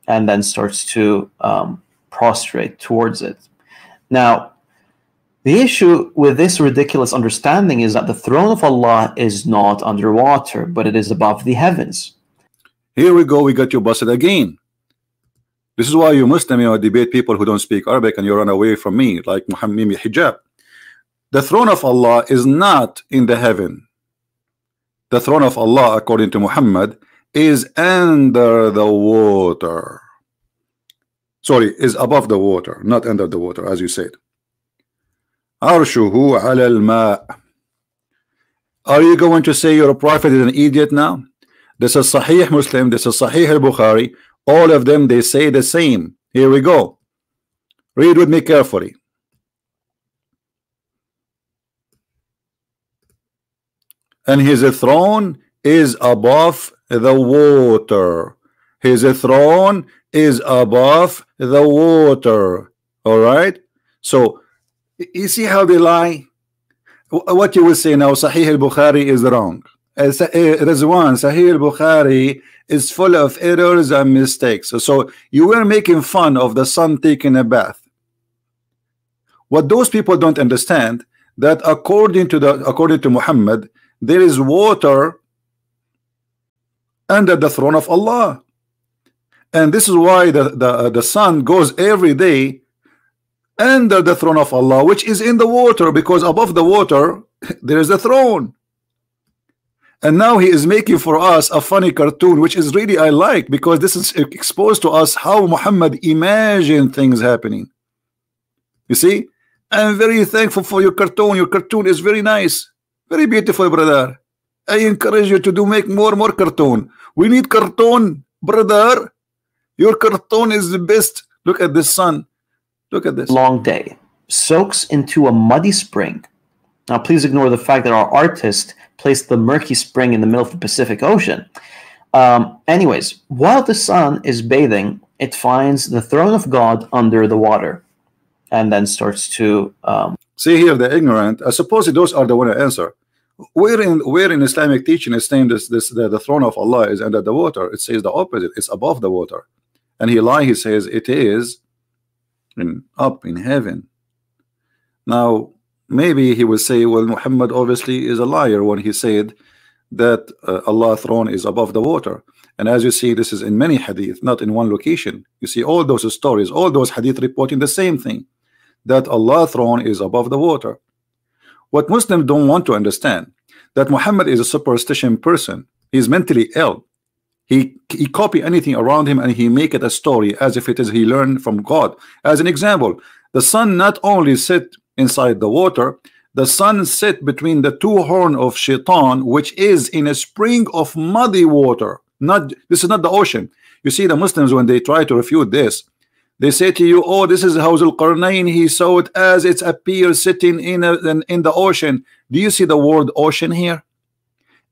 and then starts to prostrate towards it. Now, the issue with this ridiculous understanding is that the throne of Allah is not underwater, but it is above the heavens. Here we go, we got you busted again. This is why you Muslim, debate people who don't speak Arabic, and you run away from me, like Muhammad Hijab. The throne of Allah is not in the heaven. The throne of Allah, according to Muhammad, is under the water. Sorry, is above the water, not under the water, as you said. Arshuhu ala al-ma'. Are you going to say your prophet is an idiot now? This is Sahih Muslim, this is Sahih al-Bukhari. All of them, they say the same. Here we go. Read with me carefully. And his throne is above the water. His throne is above the water. All right? So, you see how they lie? What you will say now, Sahih al-Bukhari is wrong. Rizzwan, Sahih al-Bukhari is full of errors and mistakes. So you were making fun of the sun taking a bath. What those people don't understand, that according to Muhammad, there is water under the throne of Allah. And this is why the sun goes every day under the throne of Allah, which is in the water, because above the water there is a throne. And now he is making for us a funny cartoon, which is really I like, because this is exposed to us how Muhammad imagined things happening. You see, I'm very thankful for your cartoon. Your cartoon is very nice, very beautiful, brother. I encourage you to make more cartoon. We need cartoon, brother. Your cartoon is the best. Look at this sun. Look at this. Long day soaks into a muddy spring. Now, please ignore the fact that our artist placed the murky spring in the middle of the Pacific Ocean. Anyways, while the sun is bathing, it finds the throne of God under the water, and then starts to see here the ignorant. I suppose those are the one to answer. Where in Islamic teaching is saying the throne of Allah is under the water? It says the opposite. It's above the water, and he says it is up in heaven. Now maybe he will say, well, Muhammad obviously is a liar when he said that Allah's throne is above the water. And as you see, this is in many hadith, not in one location. You see all those stories, all those hadith reporting the same thing, that Allah's throne is above the water. What Muslims don't want to understand, that Muhammad is a superstition person. He's mentally ill. He copy anything around him and he make it a story as if it is he learned from God. As an example, the sun not only sit inside the water, the sun sit between the two horns of Shaitan, which is in a spring of muddy water. This is not the ocean. You see, the Muslims, when they try to refute this, they say to you, oh, this is how Zulqarnain, he saw it as it appears sitting in the ocean. Do you see the word ocean here?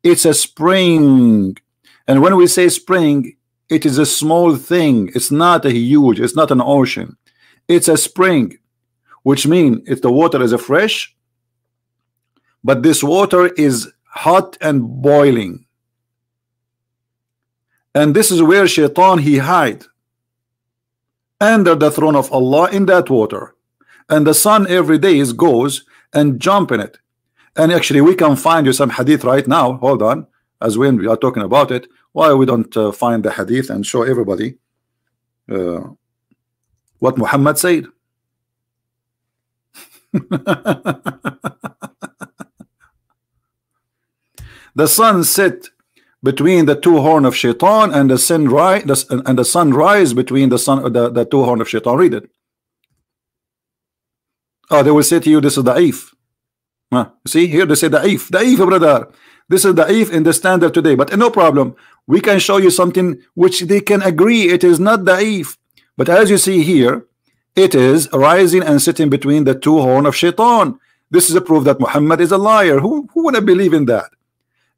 It's a spring. And when we say spring, it is a small thing. It's not a huge, it's not an ocean. It's a spring, which means if the water is fresh, but this water is hot and boiling. And this is where Shaitan he hide under the throne of Allah in that water. And the sun every day goes and jump in it. And actually we can find you some hadith right now. Hold on, as when we are talking about it, why we don't find the hadith and show everybody what Muhammad said. The sun set between the two horns of Shaitan, and the sun rise between the two horns of Shaitan. Read it. Oh, they will say to you, this is da'if. See here, they say da'if, brother. This is da'if in the standard today, but no problem. We can show you something which they can agree it is not da'if. But as you see here, it is rising and sitting between the two horns of Shaitan. This is a proof that Muhammad is a liar. Who would have believe in that?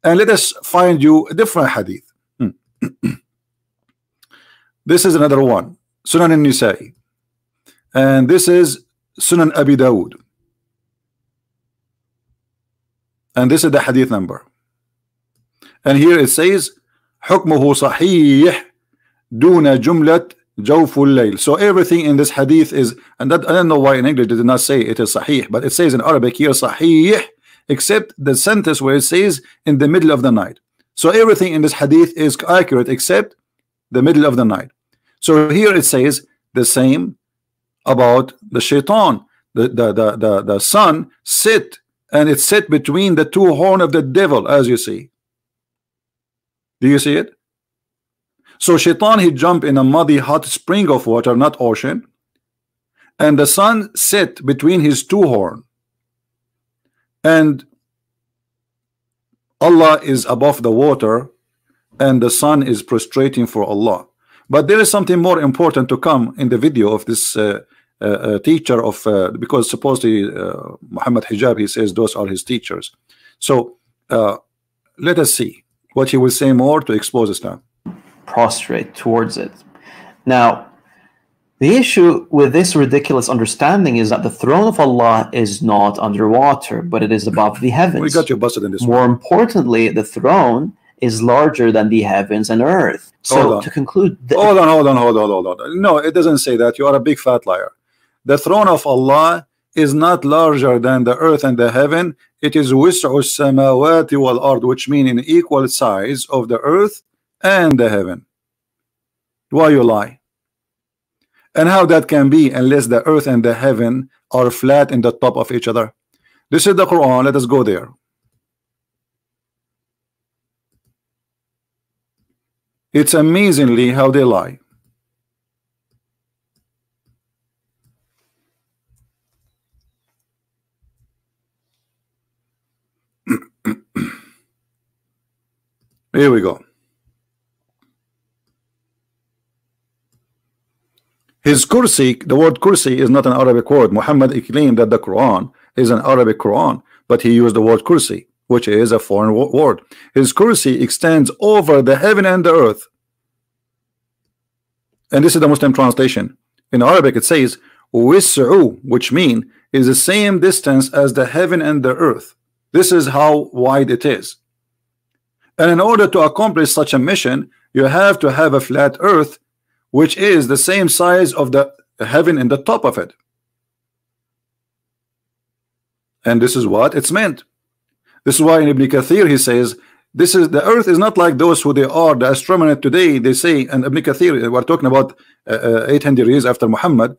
And let us find you a different hadith. This is another one, Sunan al-Nisa'i, and this is Sunan Abi Dawud, and this is the hadith number. And here it says حكمه صحيح دون جملة جوف الليل. So everything in this hadith is, and that, I don't know why in English they did not say it is sahih, but it says in Arabic here sahih, except the sentence where it says in the middle of the night. So everything in this hadith is accurate except the middle of the night. So here it says the same about the Shaitan. The sun sit, and it sit between the two horns of the devil, as you see. Do you see it? So Shaitan he jump in a muddy hot spring of water, not ocean, and the sun sit between his two horns. And Allah is above the water, and the sun is prostrating for Allah. But there is something more important to come in the video of this teacher of because supposedly Muhammad Hijab, he says those are his teachers. So let us see what he will say more to expose Islam. Prostrate towards it. Now, the issue with this ridiculous understanding is that the throne of Allah is not underwater, but it is above the heavens. We got you busted in this More importantly, the throne is larger than the heavens and earth. So to conclude... Hold on. No, it doesn't say that. You are a big fat liar. The throne of Allah is not larger than the earth and the heaven. It is وسع السماوات والأرض, which means in equal size of the earth and the heaven. Why you lie? And how that can be unless the earth and the heaven are flat in the top of each other? This is the Quran. Let us go there. It's amazingly how they lie. Here we go. His kursi, the word kursi is not an Arabic word. Muhammad claimed that the Quran is an Arabic Quran, but he used the word kursi, which is a foreign word. His kursi extends over the heaven and the earth. And this is the Muslim translation. In Arabic it says wis'u, which means is the same distance as the heaven and the earth. This is how wide it is. And in order to accomplish such a mission, you have to have a flat earth, which is the same size of the heaven in the top of it. And this is what it's meant. This is why in Ibn Kathir he says, this is the earth is not like those who they are, the astronomers today, they say, and Ibn Kathir, we're talking about 800 years after Muhammad,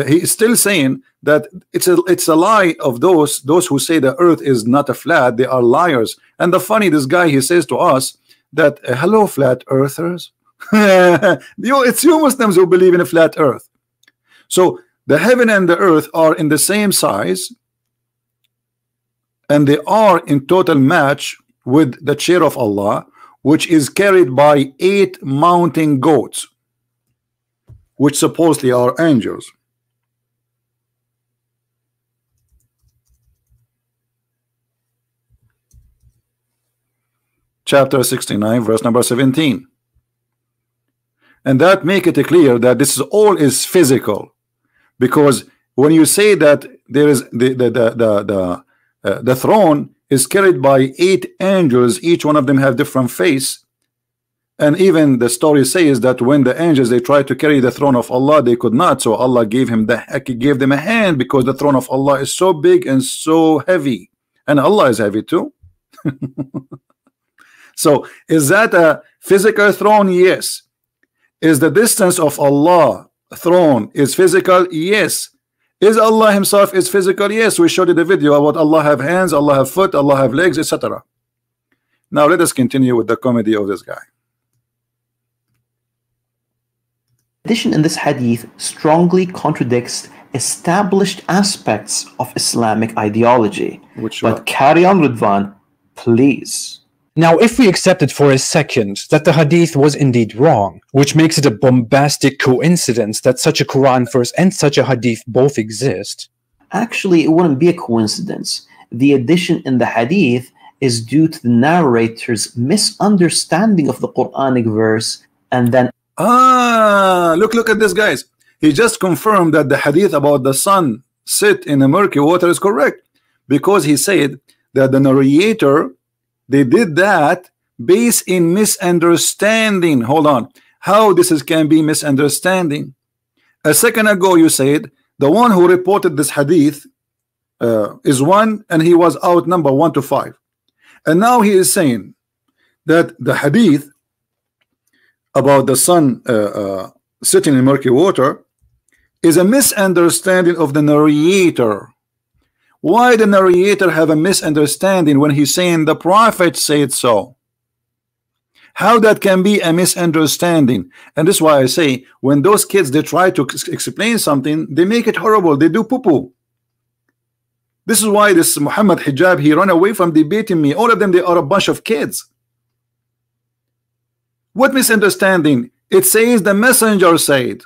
he is still saying that it's a lie of those who say the earth is not a flat. They are liars. And the funny, this guy, he says to us that hello flat earthers, it's you Muslims who believe in a flat earth. So the heaven and the earth are in the same size, and they are in total match with the chair of Allah, which is carried by 8 mountain goats, which supposedly are angels. Chapter 69, verse number 17. And that make it clear that this is all is physical, because when you say that there is the throne is carried by 8 angels, each one of them have different face, and even the story says that when the angels they tried to carry the throne of Allah, they could not, so Allah gave them a hand, because the throne of Allah is so big and so heavy, and Allah is heavy too. So is that a physical throne? Yes. Is the distance of Allah throne is physical? Yes. Is Allah himself is physical? Yes. We showed you the video about Allah have hands, Allah have foot, Allah have legs, etc. Now let us continue with the comedy of this guy. Addition in this hadith strongly contradicts established aspects of Islamic ideology. But carry on, Rizzwan, please. Now, if we accept it for a second that the hadith was indeed wrong, which makes it a bombastic coincidence that such a Quran verse and such a hadith both exist. Actually, it wouldn't be a coincidence. The addition in the hadith is due to the narrator's misunderstanding of the Quranic verse, and then look at this, guys. He just confirmed that the hadith about the sun sit in a murky water is correct, because he said that the narrator, they did that based in misunderstanding. Hold on. How this can be misunderstanding? A second ago you said the one who reported this hadith is one, and he was outnumbered 1 to 5. And now he is saying that the hadith about the sun sitting in murky water is a misunderstanding of the narrator. Why the narrator have a misunderstanding when he's saying the prophet said so? How that can be a misunderstanding? And this is why I say when those kids they try to explain something, they make it horrible. They do poo-poo. This is why this Muhammad Hijab, he run away from debating me. All of them, they are a bunch of kids. What misunderstanding? It says the messenger said.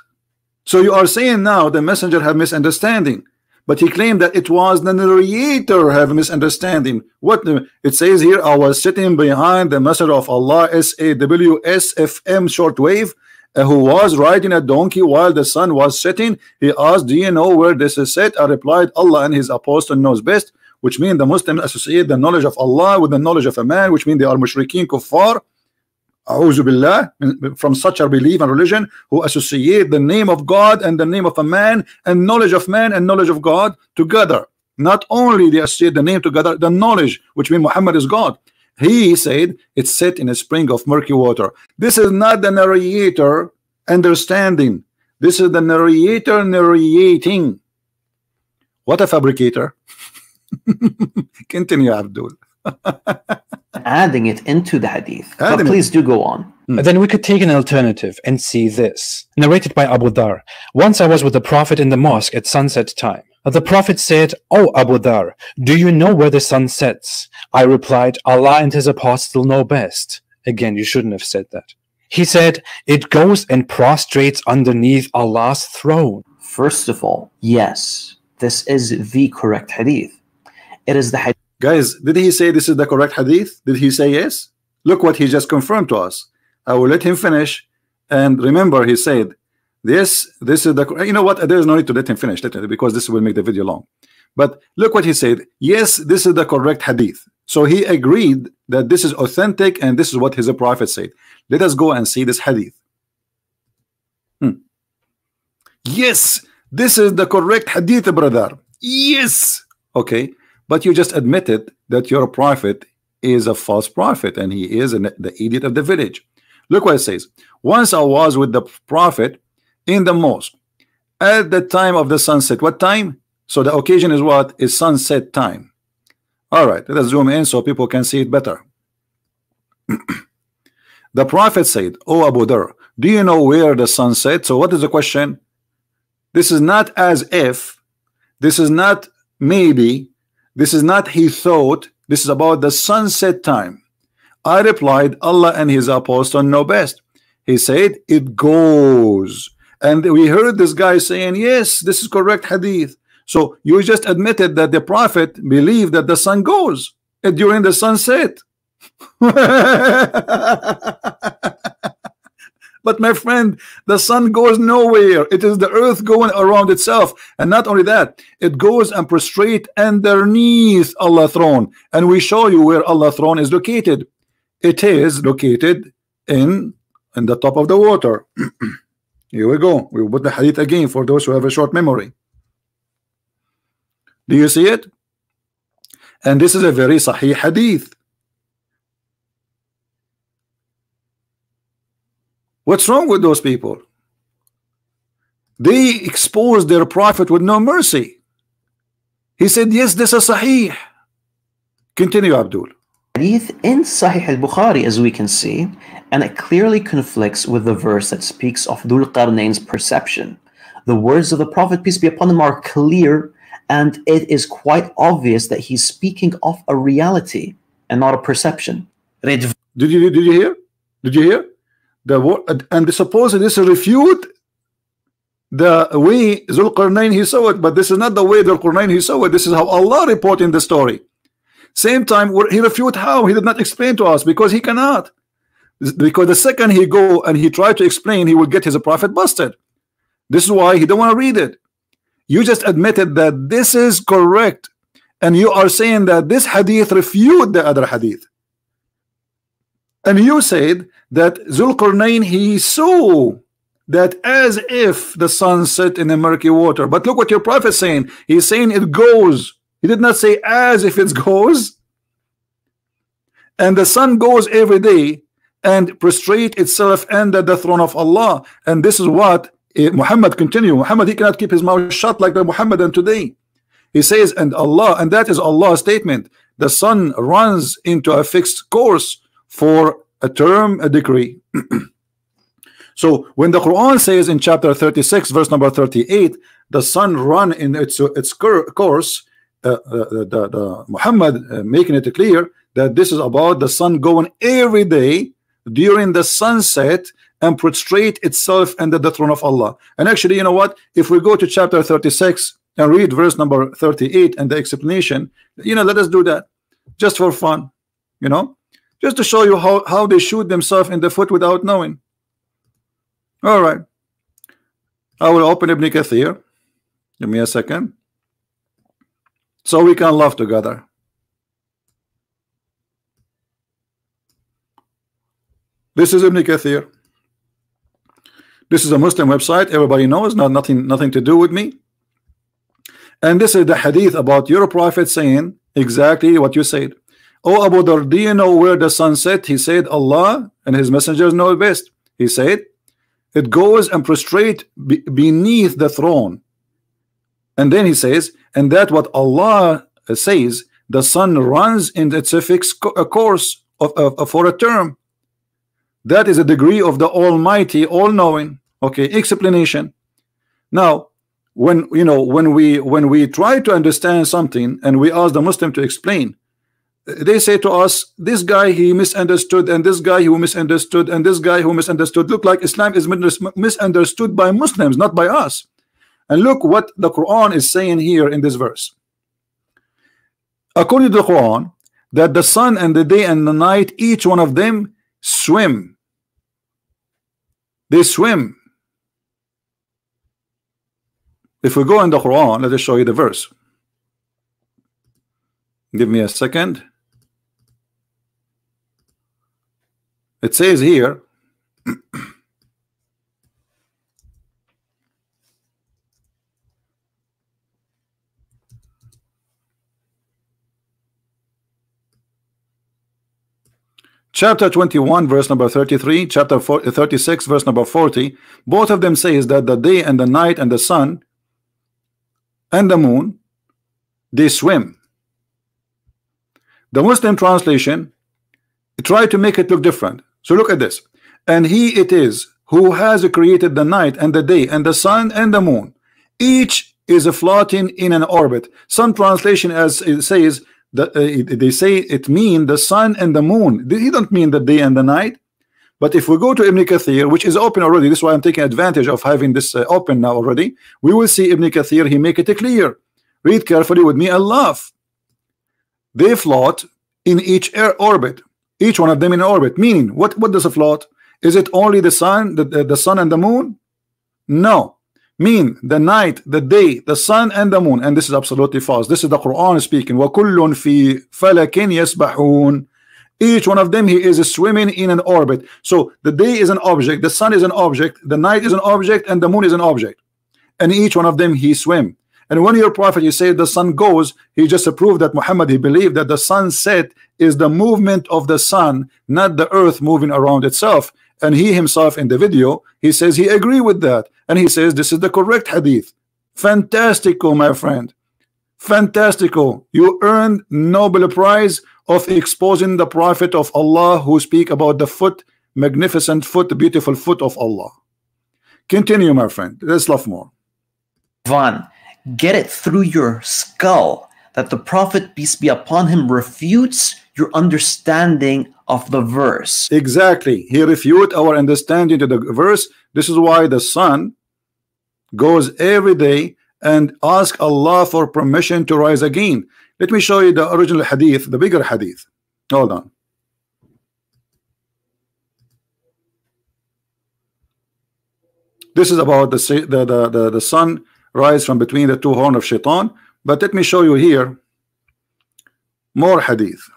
So you are saying now the messenger have misunderstanding. But he claimed that it was the narrator have a misunderstanding. What it says here, I was sitting behind the messenger of Allah, SAWSFM shortwave, who was riding a donkey while the sun was setting. He asked, do you know where this is set? I replied, Allah and his apostle knows best, which means the Muslims associate the knowledge of Allah with the knowledge of a man, which means they are mushrikeen kuffar. A'udhu billah, from such a belief and religion, who associate the name of God and the name of a man and knowledge of man and knowledge of God together. Not only they associate the name together, the knowledge, which means Muhammad is God. He said it's set in a spring of murky water. This is not the narrator understanding. This is the narrator narrating. What a fabricator. Continue, Abdul. Adding it into the hadith. But please do go on. Then we could take an alternative and see this. Narrated by Abu Dhar. Once I was with the Prophet in the mosque at sunset time. The Prophet said, "Oh Abu Dhar, do you know where the sun sets?" I replied, "Allah and his apostle know best." Again, you shouldn't have said that. He said, "It goes and prostrates underneath Allah's throne." First of all, yes, this is the correct hadith. It is the hadith. Guys, did he say this is the correct hadith? Did he say yes? Look what he just confirmed to us. I will let him finish. And remember, he said, this is the, you know what, there's no need to let him finish, because this will make the video long. But look what he said. Yes, this is the correct hadith. So he agreed that this is authentic and this is what his prophet said. Let us go and see this hadith. Yes, this is the correct hadith, brother. Yes. Okay, but you just admitted that your prophet is a false prophet and he is the idiot of the village. Look what it says. Once I was with the prophet in the mosque at the time of the sunset. What time? So the occasion is what? Is sunset time. All right, let us zoom in so people can see it better. The prophet said, "Oh Abu Dhar, do you know where the sun sets?" So what is the question? This is not as if, this is not maybe, this is not he thought, this is about the sunset time. I replied, Allah and his apostle know best. He said, it goes. And we heard this guy saying, yes, this is correct hadith. So you just admitted that the prophet believed that the sun goes during the sunset. But my friend, the sun goes nowhere. It is the earth going around itself. And not only that, it goes and prostrate underneath Allah's throne. And we show you where Allah's throne is located. It is located in the top of the water. Here we go. We will put the hadith again for those who have a short memory. Do you see it? And this is a very sahih hadith. What's wrong with those people? They exposed their prophet with no mercy. He said, yes, this is sahih. Continue, Abdul. Hadith in Sahih al-Bukhari, as we can see, and it clearly conflicts with the verse that speaks of Dhul Qarnayn's perception. The words of the Prophet, peace be upon him, are clear, and it is quite obvious that he's speaking of a reality and not a perception. Did you hear? Did you hear? And supposedly this refute the way Dhul Qarnayn he saw it, but this is not the way Dhul Qarnayn he saw it. This is how Allah reporting the story. Same time, he refute how? He did not explain to us because he cannot. Because the second he go and he try to explain, he will get his prophet busted. This is why he don't want to read it. You just admitted that this is correct, and you are saying that this hadith refute the other hadith. And you said that Dhul Qarnayn he saw that as if the sun set in the murky water. But look what your prophet is saying. He's saying it goes. He did not say as if it goes. And the sun goes every day and prostrate itself under the throne of Allah. And this is what Muhammad continue. Muhammad, he cannot keep his mouth shut like the Muhammadan today. He says, and Allah, and that is Allah's statement. The sun runs into a fixed course for a term, a decree. So when the Quran says in chapter 36, verse number 38, the sun run in its course, Muhammad making it clear that this is about the sun going every day during the sunset and prostrate itself under the throne of Allah. And actually, you know what? If we go to chapter 36 and read verse number 38 and the explanation, let us do that just for fun, just to show you how they shoot themselves in the foot without knowing. All right, I will open Ibn Kathir. Give me a second so we can laugh together. This is Ibn Kathir. This is a Muslim website. Everybody knows, nothing to do with me. And this is the hadith about your prophet saying exactly what you said. Oh Abu Dhar, do you know where the sun set? He said, Allah and his messengers know best. He said, it goes and prostrate beneath the throne. And then he says, and that what Allah says, the sun runs in its fixed course for a term. That is a degree of the Almighty, all-knowing. Okay, explanation. Now, when we try to understand something and we ask the Muslim to explain, they say to us, this guy he misunderstood, and this guy who misunderstood, and this guy who misunderstood. Look like Islam is misunderstood by Muslims, not by us. And look what the Quran is saying here in this verse. According to the Quran, that the sun and the day and the night, each one of them swim. They swim. If we go in the Quran, let us show you the verse. Give me a second. It says here, chapter 21 verse number 33, chapter 36 verse number 40, both of them says that the day and the night and the sun and the moon, they swim. The Muslim translation try to make it look different. So look at this. And he it is who has created the night and the day and the sun and the moon. Each is floating in an orbit. Some translation as it says that they say it mean the sun and the moon. He don't mean the day and the night. But if we go to Ibn Kathir, which is open already, this is why I'm taking advantage of having this open now already. We will see Ibn Kathir, he make it clear. Read carefully with me and laugh. They float in each orbit, each one of them in orbit. Meaning, what does a float? Is it only the sun, the sun and the moon? No. Mean the night, the day, the sun and the moon. And this is absolutely false. This is the Quran speaking. وَكُلٌّ فِي فَلَكٍ يَسْبَحُونَ. Each one of them, he is swimming in an orbit. So the day is an object, the sun is an object, the night is an object, and the moon is an object. And each one of them, he swim. And when your prophet, you say the sun goes, he just proved that Muhammad, he believed that the sunset is the movement of the sun, not the earth moving around itself. And he himself in the video, he says he agree with that. And he says this is the correct hadith. Fantastico, my friend. Fantastico. You earned Nobel Prize of exposing the prophet of Allah who speak about the foot, magnificent foot, beautiful foot of Allah. Continue, my friend. Let's love more. Rizzwan, get it through your skull that the Prophet, peace be upon him, refutes your understanding of the verse. Exactly. He refute our understanding to the verse. This is why the sun goes every day and ask Allah for permission to rise again. Let me show you the original hadith, the bigger hadith. Hold on. This is about the sun rise from between the two horns of shaitan. But let me show you here more hadith.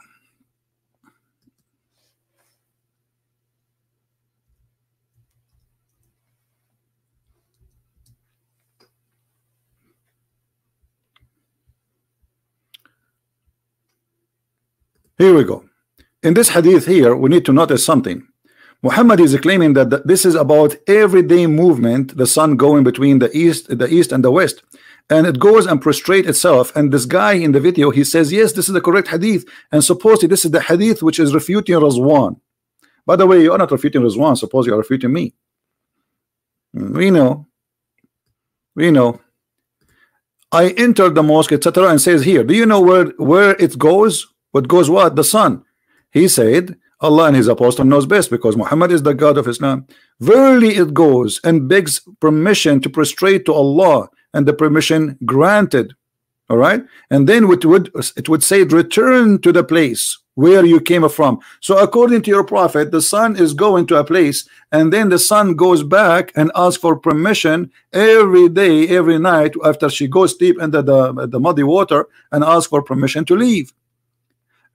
Here we go. In this hadith here, we need to notice something. Muhammad is claiming that this is about everyday movement, the sun going between the east and the west, and it goes and prostrate itself. And this guy in the video, he says, yes, this is the correct hadith, and supposedly this is the hadith which is refuting Rizzwan. By the way, you are not refuting Rizzwan, suppose you are refuting me. We know. I entered the mosque, etc., and says here, do you know where it goes? What goes what? The sun. He said, Allah and his apostle knows best, because Muhammad is the God of Islam. Verily it goes and begs permission to prostrate to Allah, and the permission granted. All right, and then it would say, return to the place where you came from. So according to your prophet, the sun is going to a place, and then the sun goes back and asks for permission every day, every night, after she goes deep into the muddy water, and asks for permission to leave.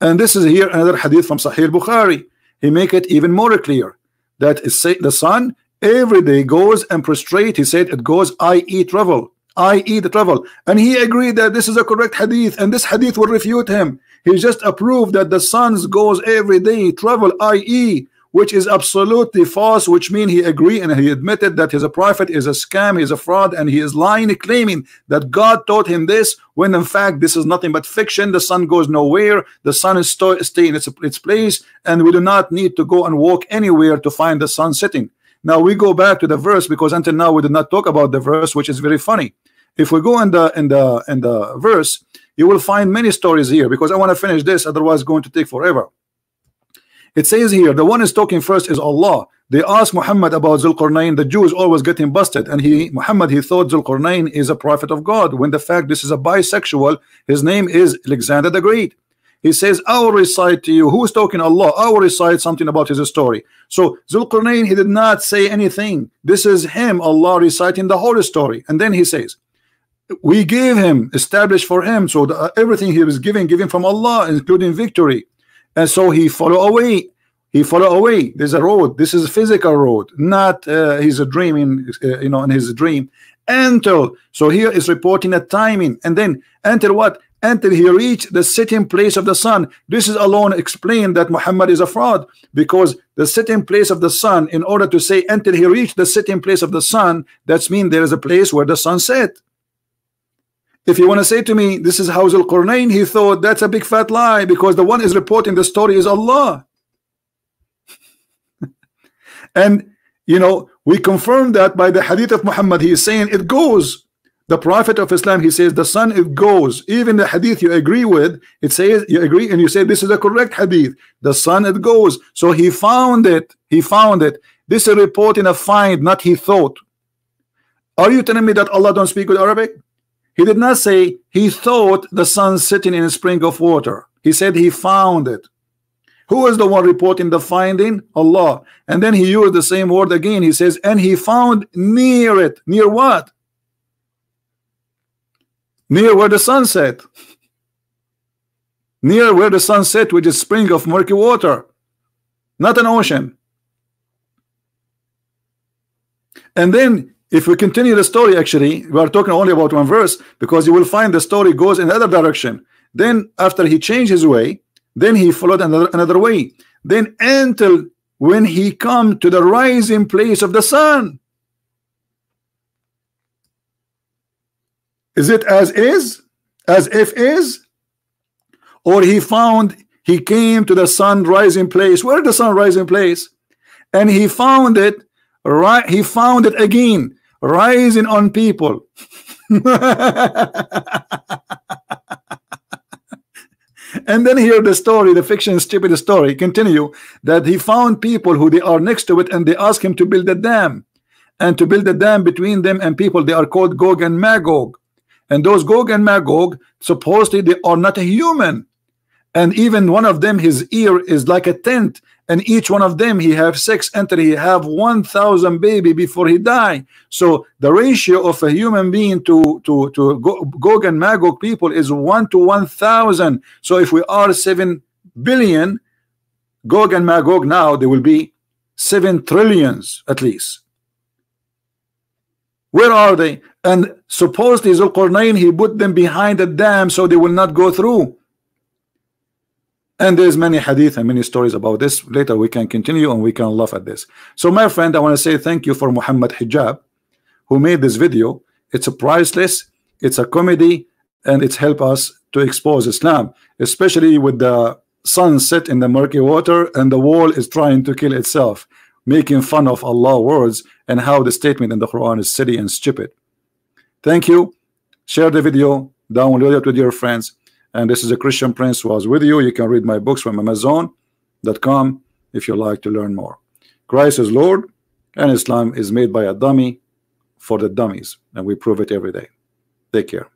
And this is here another hadith from Sahih Bukhari. He make it even more clear that the sun every day goes and prostrate. He said it goes, i.e. travel, i.e. the travel. And he agreed that this is a correct hadith, and this hadith will refute him. He just approved that the sun goes every day, travel, i.e., which is absolutely false, which means he agreed and he admitted that his prophet is a scam, he's a fraud, and he is lying, claiming that God taught him this, when in fact this is nothing but fiction. The sun goes nowhere, the sun is staying in its place, and we do not need to go and walk anywhere to find the sun setting. Now we go back to the verse, because until now we did not talk about the verse, which is very funny. If we go in the verse, you will find many stories here, because I want to finish this, otherwise it's going to take forever. It says here, the one is talking first is Allah. They asked Muhammad about Zulqarnain. The Jews always getting busted, and Muhammad thought Zulqarnain is a prophet of God, when the fact this is a bisexual. His name is Alexander the Great. He says, I will recite to you. Who is talking? Allah. I will recite something about his story. So Zulqarnain, he did not say anything. This is him, Allah, reciting the whole story. And then he says, we gave him, established for him, so everything he was given from Allah, including victory. And so he follow away. There's a road. This is a physical road, not he's dreaming, in his dream. Until, so here is reporting a timing, and then until what? Until he reached the sitting place of the sun. This is alone explained that Muhammad is a fraud, because the sitting place of the sun, in order to say until he reached the sitting place of the sun, that means there is a place where the sun set. If you want to say to me, this is how Zulqarnain, he thought, that's a big fat lie, because the one is reporting the story is Allah. And we confirm that by the hadith of Muhammad. He is saying it goes. The Prophet of Islam, he says the sun, it goes. Even the hadith you agree with, it says you agree and you say this is a correct hadith. The sun, it goes. So he found it. This is reporting a find, not he thought. Are you telling me that Allah don't speak with Arabic? He did not say he thought the sun sitting in a spring of water. He said he found it. Who is the one reporting the finding? Allah. And then he used the same word again. He says, and he found near it. Near what? Near where the sun set. Near where the sun set, which is spring of murky water, not an ocean. And then if we continue the story, actually we are talking only about one verse, because you will find the story goes in the other direction. Then after he changed his way, then he followed another way, then until when he come to the rising place of the sun. Is it as is, as if is, or he came to the sun rising place? Where the sun rising place? And he found it, right? He found it again, rising on people. And then here the story, the fiction stupid story continue, that he found people who they are next to it, and they ask him to build a dam, and to build a dam between them and people. They are called Gog and Magog, and those Gog and Magog supposedly they are not a human, and even one of them, his ear is like a tent, and each one of them he have sex until he have 1,000 baby before he die. So the ratio of a human being to Gog and Magog people is 1 to 1,000. So if we are 7 billion, Gog and Magog now there will be 7 trillions at least. Where are they? And supposedly Zulqarnain, he put them behind a dam so they will not go through. And there's many hadith and many stories about this. Later we can continue and we can laugh at this. So my friend, I want to say thank you for Muhammad Hijab, who made this video. It's a priceless, it's a comedy, and it's helped us to expose Islam, especially with the sun set in the murky water and the wall is trying to kill itself, making fun of Allah's words and how the statement in the Quran is silly and stupid. Thank you. Share the video, download it with your friends. And this is a Christian Prince who was with you. You can read my books from Amazon.com if you like to learn more. Christ is Lord, and Islam is made by a dummy for the dummies, and we prove it every day. Take care.